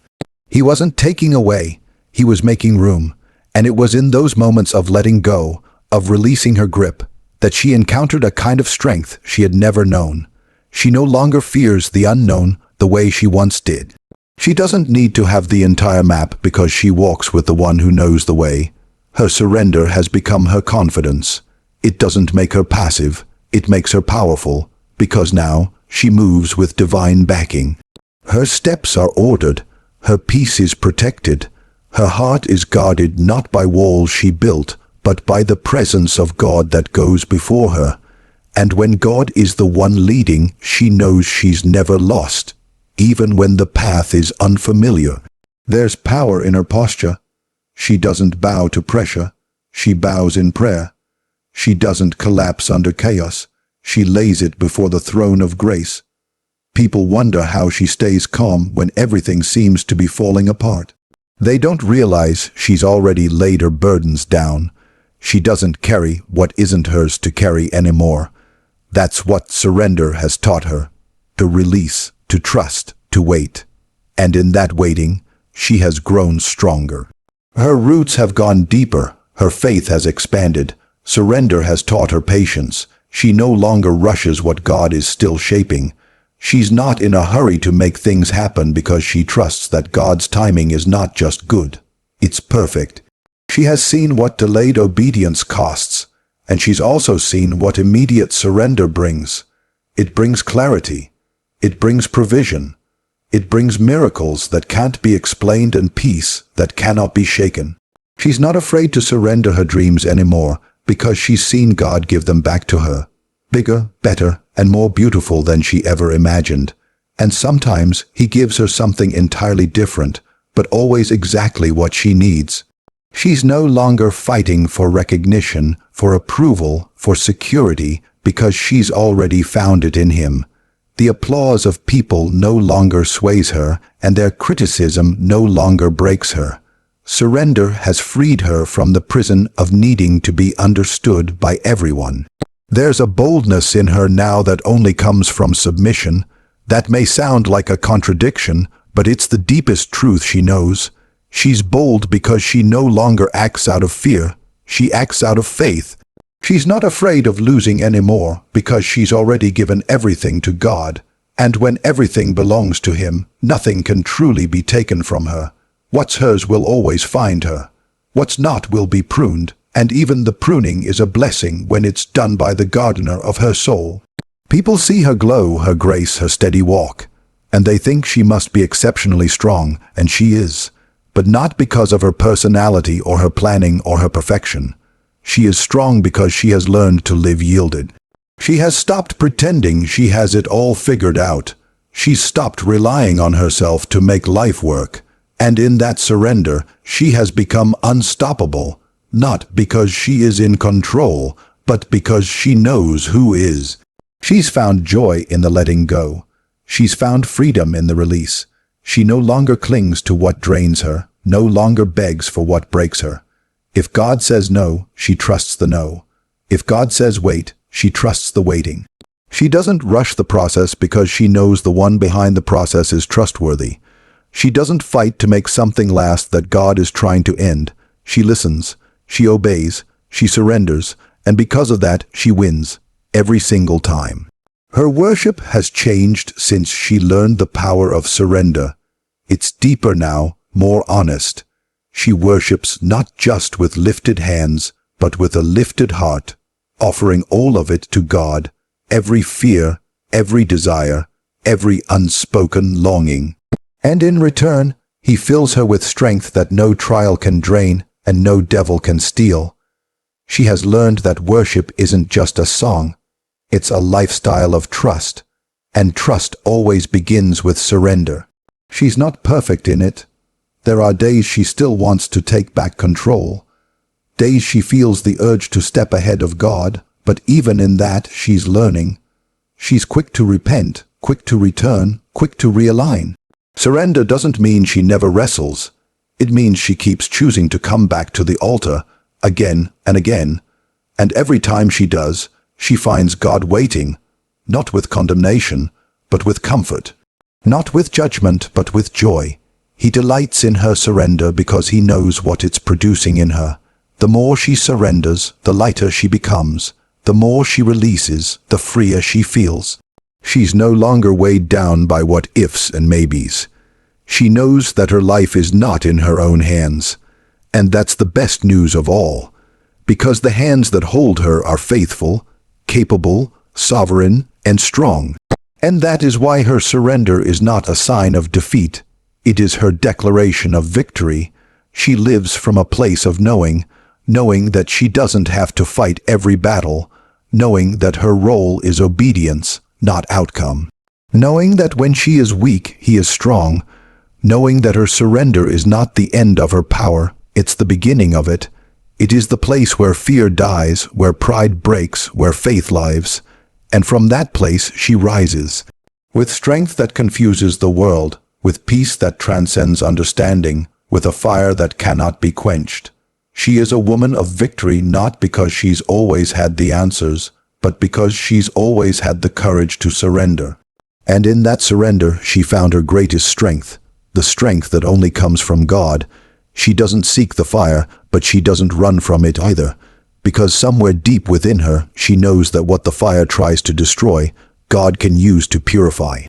He wasn't taking away, He was making room, and it was in those moments of letting go, of releasing her grip, that she encountered a kind of strength she had never known. She no longer fears the unknown the way she once did. She doesn't need to have the entire map because she walks with the one who knows the way. Her surrender has become her confidence. It doesn't make her passive, it makes her powerful, because now she moves with divine backing. Her steps are ordered, her peace is protected, her heart is guarded not by walls she built, but by the presence of God that goes before her. And when God is the one leading, she knows she's never lost, even when the path is unfamiliar. There's power in her posture. She doesn't bow to pressure, she bows in prayer. She doesn't collapse under chaos, she lays it before the throne of grace. People wonder how she stays calm when everything seems to be falling apart. They don't realize she's already laid her burdens down. She doesn't carry what isn't hers to carry anymore. That's what surrender has taught her, to release, to trust, to wait. And in that waiting, she has grown stronger. Her roots have gone deeper, her faith has expanded, surrender has taught her patience. She no longer rushes what God is still shaping. She's not in a hurry to make things happen because she trusts that God's timing is not just good, it's perfect. She has seen what delayed obedience costs, and she's also seen what immediate surrender brings. It brings clarity. It brings provision. It brings miracles that can't be explained and peace that cannot be shaken. She's not afraid to surrender her dreams anymore because she's seen God give them back to her, bigger, better, and more beautiful than she ever imagined. And sometimes He gives her something entirely different, but always exactly what she needs. She's no longer fighting for recognition, for approval, for security, because she's already found it in Him. The applause of people no longer sways her, and their criticism no longer breaks her. Surrender has freed her from the prison of needing to be understood by everyone. There's a boldness in her now that only comes from submission. That may sound like a contradiction, but it's the deepest truth she knows. She's bold because she no longer acts out of fear. She acts out of faith. She's not afraid of losing anymore because she's already given everything to God. And when everything belongs to Him, nothing can truly be taken from her. What's hers will always find her. What's not will be pruned, and even the pruning is a blessing when it's done by the gardener of her soul. People see her glow, her grace, her steady walk, and they think she must be exceptionally strong, and she is. But not because of her personality or her planning or her perfection. She is strong because she has learned to live yielded. She has stopped pretending she has it all figured out. She's stopped relying on herself to make life work. And in that surrender, she has become unstoppable, not because she is in control, but because she knows who is. She's found joy in the letting go. She's found freedom in the release. She no longer clings to what drains her, no longer begs for what breaks her. If God says no, she trusts the no. If God says wait, she trusts the waiting. She doesn't rush the process because she knows the one behind the process is trustworthy. She doesn't fight to make something last that God is trying to end. She listens, she obeys, she surrenders, and because of that, she wins, every single time. Her worship has changed since she learned the power of surrender. It's deeper now, more honest. She worships not just with lifted hands, but with a lifted heart, offering all of it to God, every fear, every desire, every unspoken longing. And in return, He fills her with strength that no trial can drain and no devil can steal. She has learned that worship isn't just a song. It's a lifestyle of trust, and trust always begins with surrender. She's not perfect in it. There are days she still wants to take back control, days she feels the urge to step ahead of God, but even in that she's learning. She's quick to repent, quick to return, quick to realign. Surrender doesn't mean she never wrestles. It means she keeps choosing to come back to the altar again and again, and every time she does, she finds God waiting, not with condemnation, but with comfort, not with judgment, but with joy. He delights in her surrender because He knows what it's producing in her. The more she surrenders, the lighter she becomes. The more she releases, the freer she feels. She's no longer weighed down by what ifs and maybes. She knows that her life is not in her own hands. And that's the best news of all, because the hands that hold her are faithful, capable, sovereign, and strong. And that is why her surrender is not a sign of defeat. It is her declaration of victory. She lives from a place of knowing that she doesn't have to fight every battle, knowing that her role is obedience, not outcome. Knowing that when she is weak, He is strong. Knowing that her surrender is not the end of her power, it's the beginning of it. It is the place where fear dies, where pride breaks, where faith lives. And from that place she rises, with strength that confuses the world, with peace that transcends understanding, with a fire that cannot be quenched. She is a woman of victory not because she's always had the answers, but because she's always had the courage to surrender. And in that surrender she found her greatest strength, the strength that only comes from God. She doesn't seek the fire, but she doesn't run from it either, because somewhere deep within her she knows that what the fire tries to destroy, God can use to purify.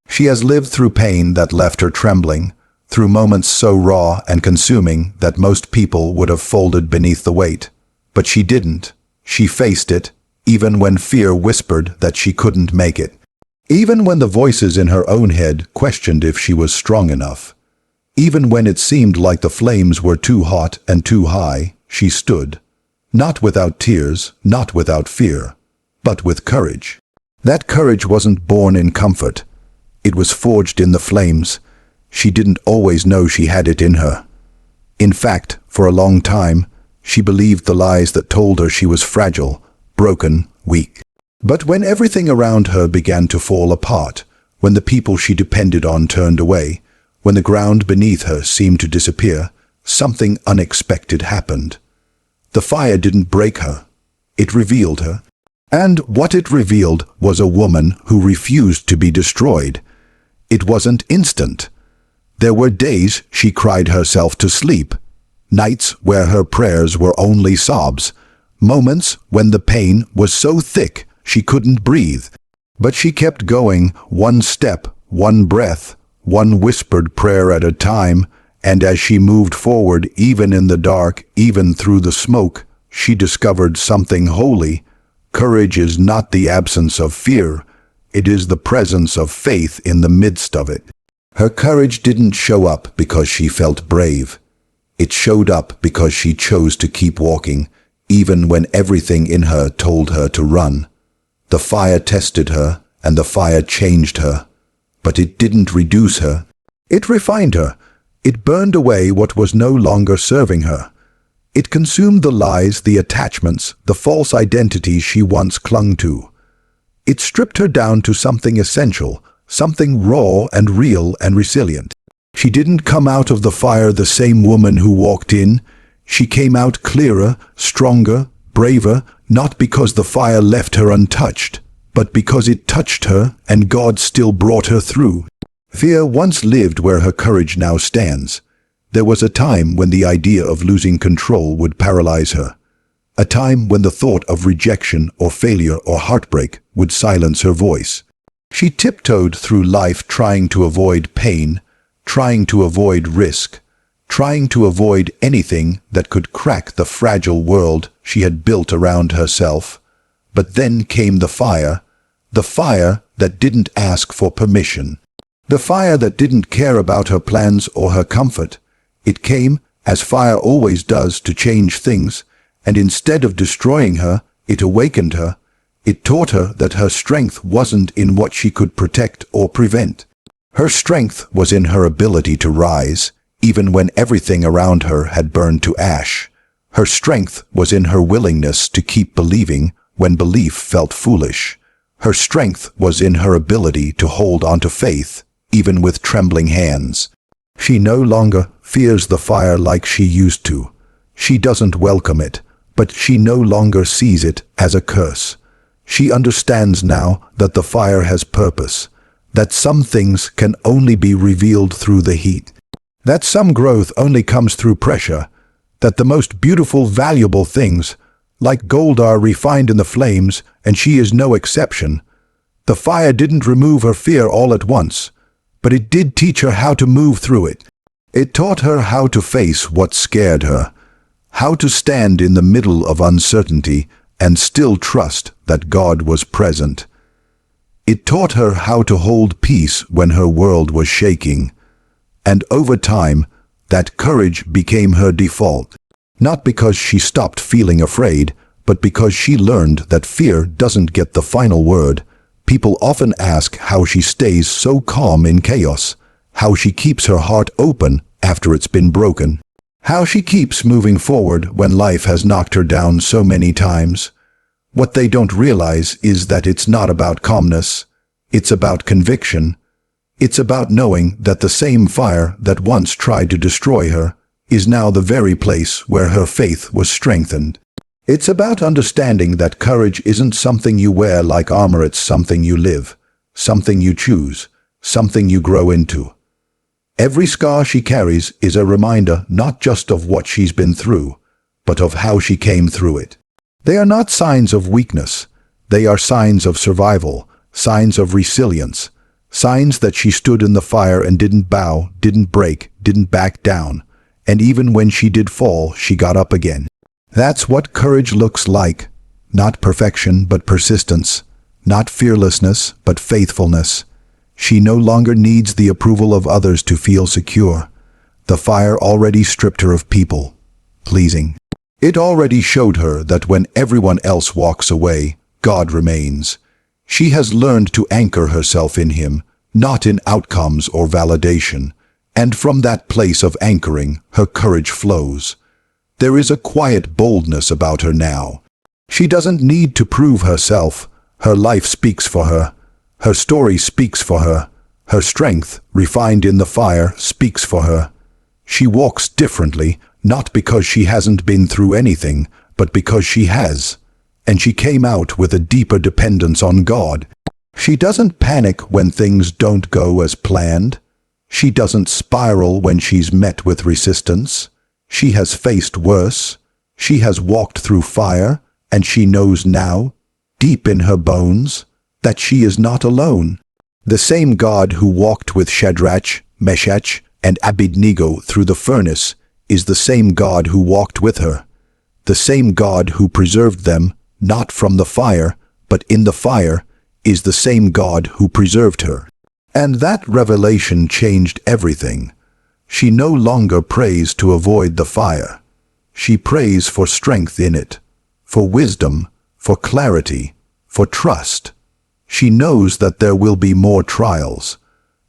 She has lived through pain that left her trembling, through moments so raw and consuming that most people would have folded beneath the weight. But she didn't. She faced it, even when fear whispered that she couldn't make it. Even when the voices in her own head questioned if she was strong enough. Even when it seemed like the flames were too hot and too high, she stood. Not without tears, not without fear, but with courage. That courage wasn't born in comfort. It was forged in the flames. She didn't always know she had it in her. In fact, for a long time, she believed the lies that told her she was fragile, broken, weak. But when everything around her began to fall apart, when the people she depended on turned away, when the ground beneath her seemed to disappear, something unexpected happened. The fire didn't break her. It revealed her. And what it revealed was a woman who refused to be destroyed. It wasn't instant. There were days she cried herself to sleep, nights where her prayers were only sobs, moments when the pain was so thick she couldn't breathe. But she kept going, one step, one breath, one whispered prayer at a time, and as she moved forward, even in the dark, even through the smoke, she discovered something holy. Courage is not the absence of fear. It is the presence of faith in the midst of it. Her courage didn't show up because she felt brave. It showed up because she chose to keep walking, even when everything in her told her to run. The fire tested her, and the fire changed her. But it didn't reduce her. It refined her. It burned away what was no longer serving her. It consumed the lies, the attachments, the false identities she once clung to. It stripped her down to something essential, something raw and real and resilient. She didn't come out of the fire the same woman who walked in. She came out clearer, stronger, braver, not because the fire left her untouched, but because it touched her and God still brought her through. Fear once lived where her courage now stands. There was a time when the idea of losing control would paralyze her. A time when the thought of rejection or failure or heartbreak would silence her voice. She tiptoed through life trying to avoid pain, trying to avoid risk, trying to avoid anything that could crack the fragile world she had built around herself. But then came the fire that didn't ask for permission. The fire that didn't care about her plans or her comfort. It came, as fire always does, to change things, and instead of destroying her, it awakened her. It taught her that her strength wasn't in what she could protect or prevent. Her strength was in her ability to rise, even when everything around her had burned to ash. Her strength was in her willingness to keep believing when belief felt foolish. Her strength was in her ability to hold onto faith, even with trembling hands. She no longer fears the fire like she used to. She doesn't welcome it, but she no longer sees it as a curse. She understands now that the fire has purpose, that some things can only be revealed through the heat, that some growth only comes through pressure, that the most beautiful, valuable things, like gold, are refined in the flames, and she is no exception. The fire didn't remove her fear all at once, but it did teach her how to move through it. It taught her how to face what scared her, how to stand in the middle of uncertainty and still trust that God was present. It taught her how to hold peace when her world was shaking. And over time, that courage became her default. Not because she stopped feeling afraid, but because she learned that fear doesn't get the final word. People often ask how she stays so calm in chaos, how she keeps her heart open after it's been broken, how she keeps moving forward when life has knocked her down so many times. What they don't realize is that it's not about calmness. It's about conviction. It's about knowing that the same fire that once tried to destroy her is now the very place where her faith was strengthened. It's about understanding that courage isn't something you wear like armor. It's something you live, something you choose, something you grow into. Every scar she carries is a reminder not just of what she's been through, but of how she came through it. They are not signs of weakness. They are signs of survival, signs of resilience, signs that she stood in the fire and didn't bow, didn't break, didn't back down. And even when she did fall, she got up again. That's what courage looks like. Not perfection, but persistence. Not fearlessness, but faithfulness. She no longer needs the approval of others to feel secure. The fire already stripped her of people pleasing. It already showed her that when everyone else walks away, God remains. She has learned to anchor herself in Him, not in outcomes or validation. And from that place of anchoring, her courage flows. There is a quiet boldness about her now. She doesn't need to prove herself. Her life speaks for her. Her story speaks for her. Her strength, refined in the fire, speaks for her. She walks differently, not because she hasn't been through anything, but because she has. And she came out with a deeper dependence on God. She doesn't panic when things don't go as planned. She doesn't spiral when she's met with resistance. She has faced worse. She has walked through fire, and she knows now, deep in her bones, that she is not alone. The same God who walked with Shadrach, Meshach, and Abednego through the furnace is the same God who walked with her. The same God who preserved them, not from the fire, but in the fire, is the same God who preserved her. And that revelation changed everything. She no longer prays to avoid the fire. She prays for strength in it, for wisdom, for clarity, for trust. She knows that there will be more trials,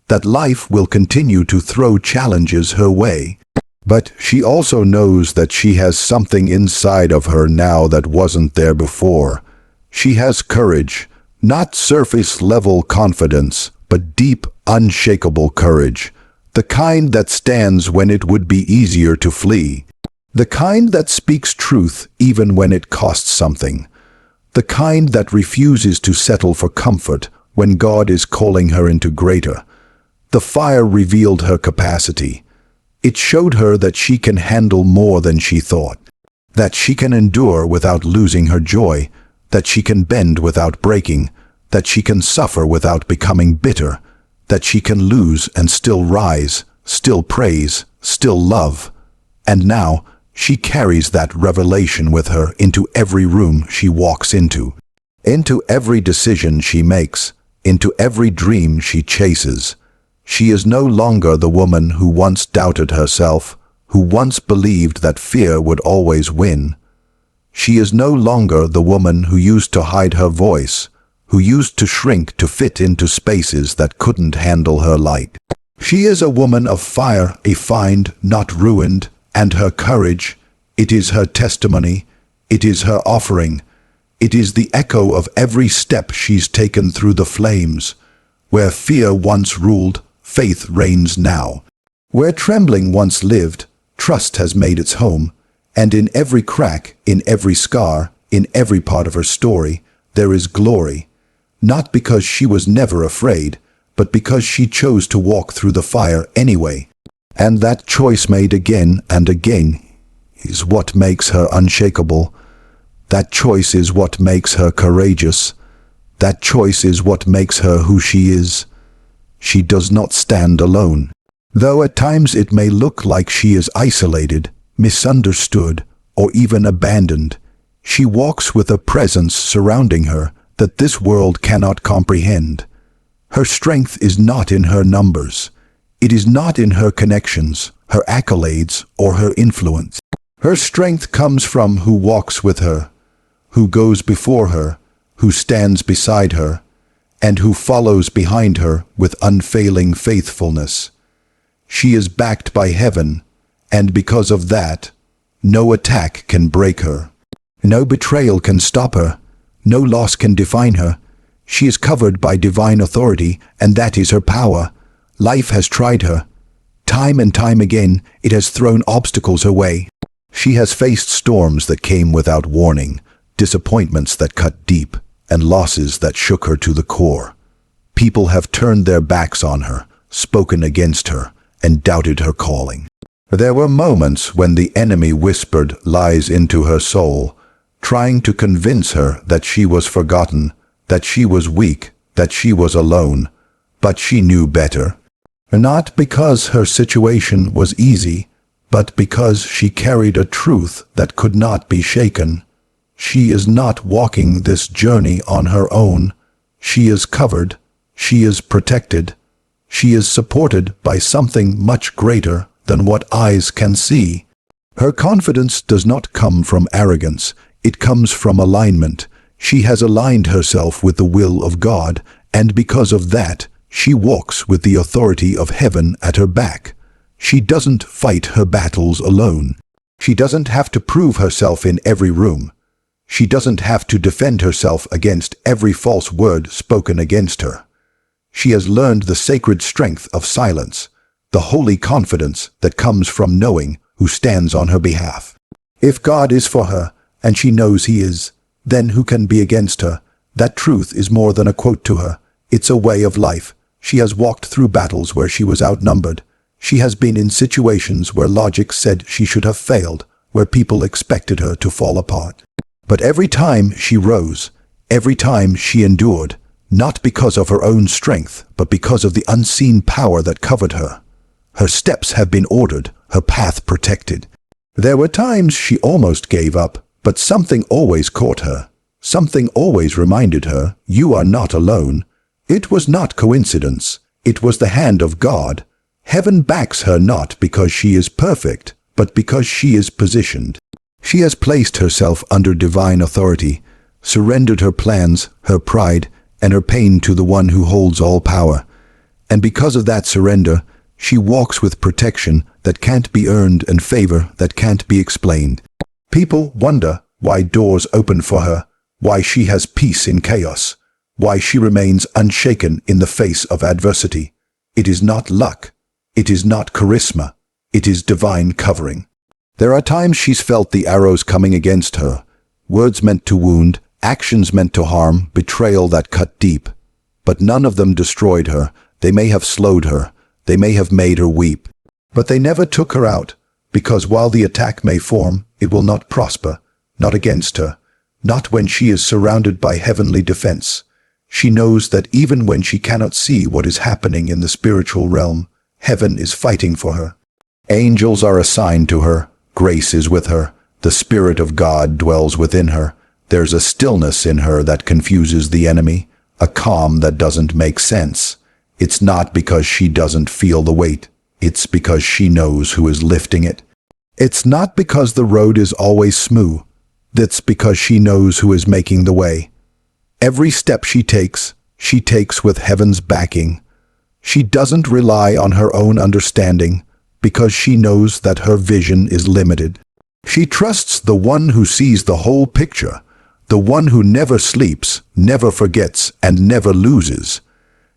that life will continue to throw challenges her way. But she also knows that she has something inside of her now that wasn't there before. She has courage, not surface-level confidence, but deep, unshakable courage. The kind that stands when it would be easier to flee. The kind that speaks truth even when it costs something. The kind that refuses to settle for comfort when God is calling her into greater. The fire revealed her capacity. It showed her that she can handle more than she thought. that she can endure without losing her joy, that she can bend without breaking, that she can suffer without becoming bitter, that she can lose and still rise, still praise, still love. And now, she carries that revelation with her into every room she walks into every decision she makes, into every dream she chases. She is no longer the woman who once doubted herself, who once believed that fear would always win. She is no longer the woman who used to hide her voice, who used to shrink to fit into spaces that couldn't handle her light. She is a woman of fire, a find not ruined, and her courage, it is her testimony, it is her offering, it is the echo of every step she's taken through the flames. Where fear once ruled, faith reigns now. Where trembling once lived, trust has made its home, and in every crack, in every scar, in every part of her story, there is glory. Not because she was never afraid, but because she chose to walk through the fire anyway. And that choice made again and again is what makes her unshakable. That choice is what makes her courageous. That choice is what makes her who she is. She does not stand alone. Though at times it may look like she is isolated, misunderstood, or even abandoned, she walks with a presence surrounding her that this world cannot comprehend. Her strength is not in her numbers. It is not in her connections, her accolades, or her influence. Her strength comes from who walks with her, who goes before her, who stands beside her, and who follows behind her with unfailing faithfulness. She is backed by heaven, and because of that, no attack can break her. No betrayal can stop her. No loss can define her. She is covered by divine authority, and that is her power. Life has tried her. Time and time again, it has thrown obstacles her way. She has faced storms that came without warning, disappointments that cut deep, and losses that shook her to the core. People have turned their backs on her, spoken against her, and doubted her calling. There were moments when the enemy whispered lies into her soul, trying to convince her that she was forgotten, that she was weak, that she was alone. But she knew better. Not because her situation was easy, but because she carried a truth that could not be shaken. She is not walking this journey on her own. She is covered. She is protected. She is supported by something much greater than what eyes can see. Her confidence does not come from arrogance. It comes from alignment. She has aligned herself with the will of God, and because of that, she walks with the authority of heaven at her back. She doesn't fight her battles alone. She doesn't have to prove herself in every room. She doesn't have to defend herself against every false word spoken against her. She has learned the sacred strength of silence, the holy confidence that comes from knowing who stands on her behalf. If God is for her, and she knows He is, then who can be against her? That truth is more than a quote to her. It's a way of life. She has walked through battles where she was outnumbered. She has been in situations where logic said she should have failed, where people expected her to fall apart. But every time she rose, every time she endured, not because of her own strength, but because of the unseen power that covered her. Her steps have been ordered, her path protected. There were times she almost gave up, but something always caught her. Something always reminded her, you are not alone. It was not coincidence. It was the hand of God. Heaven backs her not because she is perfect, but because she is positioned. She has placed herself under divine authority, surrendered her plans, her pride, and her pain to the one who holds all power. And because of that surrender, she walks with protection that can't be earned and favor that can't be explained. People wonder why doors open for her, why she has peace in chaos, why she remains unshaken in the face of adversity. It is not luck. It is not charisma. It is divine covering. There are times she's felt the arrows coming against her, words meant to wound, actions meant to harm, betrayal that cut deep. But none of them destroyed her. They may have slowed her. They may have made her weep. But they never took her out, because while the attack may form, It will not prosper, not against her, not when she is surrounded by heavenly defense. She knows that even when she cannot see what is happening in the spiritual realm, heaven is fighting for her. Angels are assigned to her, grace is with her, the Spirit of God dwells within her. There's a stillness in her that confuses the enemy, a calm that doesn't make sense. It's not because she doesn't feel the weight, it's because she knows who is lifting it. It's not because the road is always smooth, it's because she knows who is making the way. Every step she takes with heaven's backing. She doesn't rely on her own understanding, because she knows that her vision is limited. She trusts the one who sees the whole picture, the one who never sleeps, never forgets, and never loses.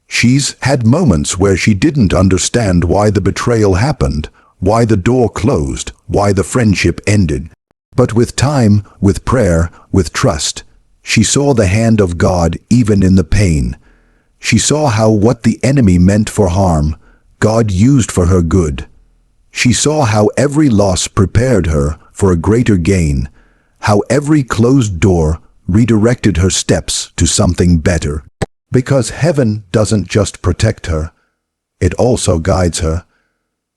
She's had moments where she didn't understand why the betrayal happened, why the door closed, why the friendship ended. But with time, with prayer, with trust, she saw the hand of God even in the pain. She saw how what the enemy meant for harm, God used for her good. She saw how every loss prepared her for a greater gain, how every closed door redirected her steps to something better. Because heaven doesn't just protect her, it also guides her.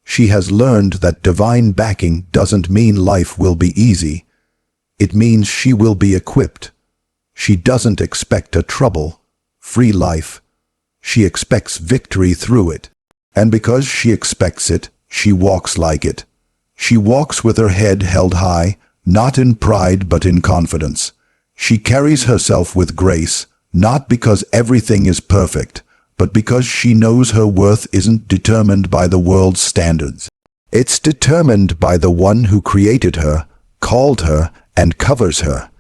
She has learned that divine backing doesn't mean life will be easy. It means she will be equipped. She doesn't expect a trouble-free life. She expects victory through it. And because she expects it, she walks like it. She walks with her head held high, not in pride but in confidence. She carries herself with grace, not because everything is perfect, but because she knows her worth isn't determined by the world's standards. It's determined by the one who created her, called her, and covers her.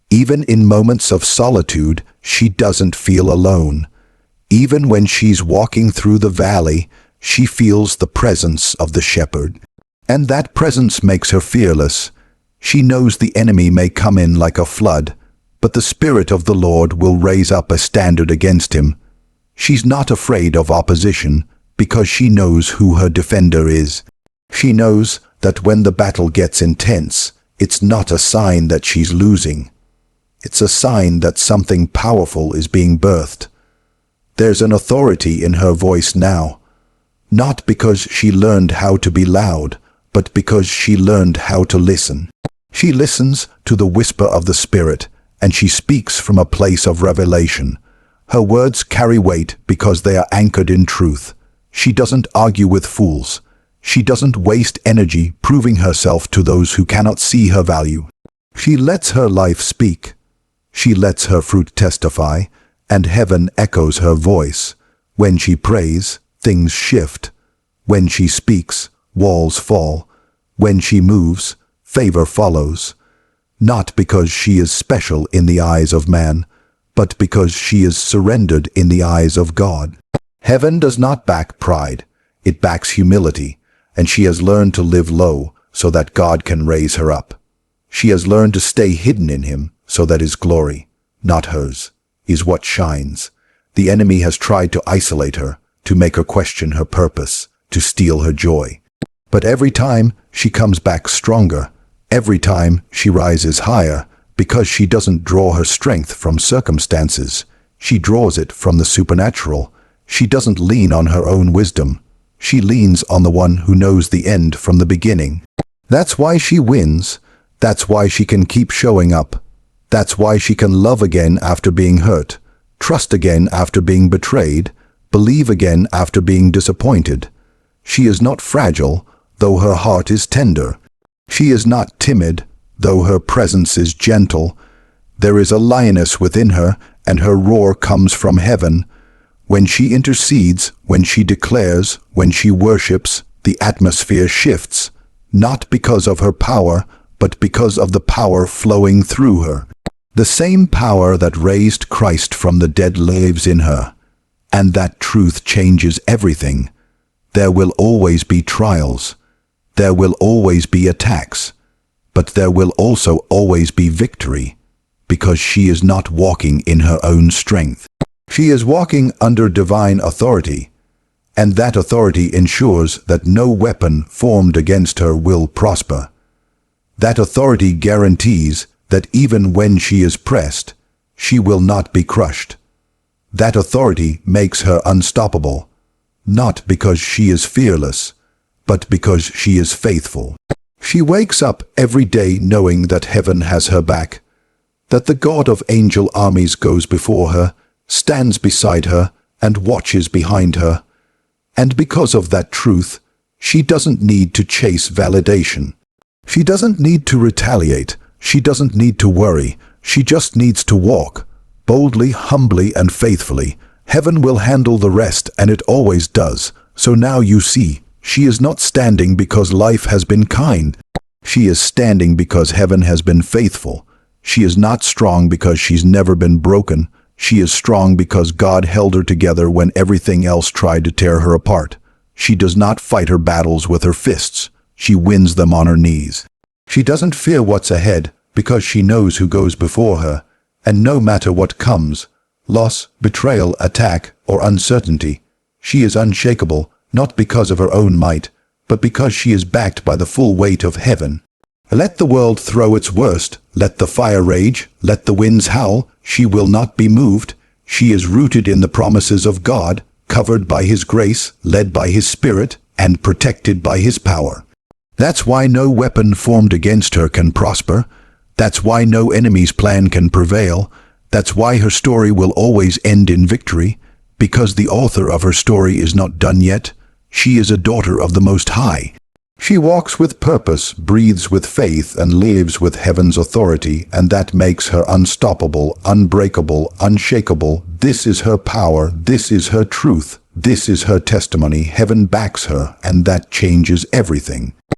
Even in moments of solitude, she doesn't feel alone. Even when she's walking through the valley, she feels the presence of the shepherd. And that presence makes her fearless. She knows the enemy may come in like a flood, but the Spirit of the Lord will raise up a standard against him. She's not afraid of opposition because she knows who her defender is. She knows that when the battle gets intense, it's not a sign that she's losing. It's a sign that something powerful is being birthed. There's an authority in her voice now, not because she learned how to be loud, but because she learned how to listen. She listens to the whisper of the Spirit, and she speaks from a place of revelation. Her words carry weight because they are anchored in truth. She doesn't argue with fools. She doesn't waste energy proving herself to those who cannot see her value. She lets her life speak. She lets her fruit testify, and heaven echoes her voice. When she prays, things shift. When she speaks, walls fall. When she moves, favor follows. Not because she is special in the eyes of man, but because she is surrendered in the eyes of God. Heaven does not back pride, it backs humility, and she has learned to live low so that God can raise her up. She has learned to stay hidden in him so that his glory, not hers, is what shines. The enemy has tried to isolate her, to make her question her purpose, to steal her joy. But every time she comes back stronger, every time she rises higher, because she doesn't draw her strength from circumstances. She draws it from the supernatural. She doesn't lean on her own wisdom. She leans on the one who knows the end from the beginning. That's why she wins. That's why she can keep showing up. That's why she can love again after being hurt, trust again after being betrayed, believe again after being disappointed. She is not fragile, though her heart is tender. She is not timid, though her presence is gentle. There is a lioness within her, and her roar comes from heaven. When she intercedes, when she declares, when she worships, the atmosphere shifts, not because of her power, but because of the power flowing through her. The same power that raised Christ from the dead lives in her. And that truth changes everything. There will always be trials. There will always be attacks, but there will also always be victory, because she is not walking in her own strength. She is walking under divine authority, and that authority ensures that no weapon formed against her will prosper. That authority guarantees that even when she is pressed, she will not be crushed. That authority makes her unstoppable, not because she is fearless, but because she is faithful. She wakes up every day knowing that heaven has her back, that the God of angel armies goes before her, stands beside her, and watches behind her. And because of that truth, she doesn't need to chase validation. She doesn't need to retaliate. She doesn't need to worry. She just needs to walk, boldly, humbly, and faithfully. Heaven will handle the rest, and it always does. So now you see, she is not standing because life has been kind. She is standing because heaven has been faithful. She is not strong because she's never been broken. She is strong because God held her together when everything else tried to tear her apart. She does not fight her battles with her fists. She wins them on her knees. She doesn't fear what's ahead because she knows who goes before her. And no matter what comes, loss, betrayal, attack, or uncertainty, she is unshakable, not because of her own might, but because she is backed by the full weight of heaven. Let the world throw its worst, let the fire rage, let the winds howl, she will not be moved. She is rooted in the promises of God, covered by His grace, led by His Spirit, and protected by His power. That's why no weapon formed against her can prosper. That's why no enemy's plan can prevail. That's why her story will always end in victory, because the author of her story is not done yet. She is a daughter of the Most High. She walks with purpose, breathes with faith, and lives with heaven's authority, and that makes her unstoppable, unbreakable, unshakable. This is her power, this is her truth, this is her testimony. Heaven backs her, and that changes everything.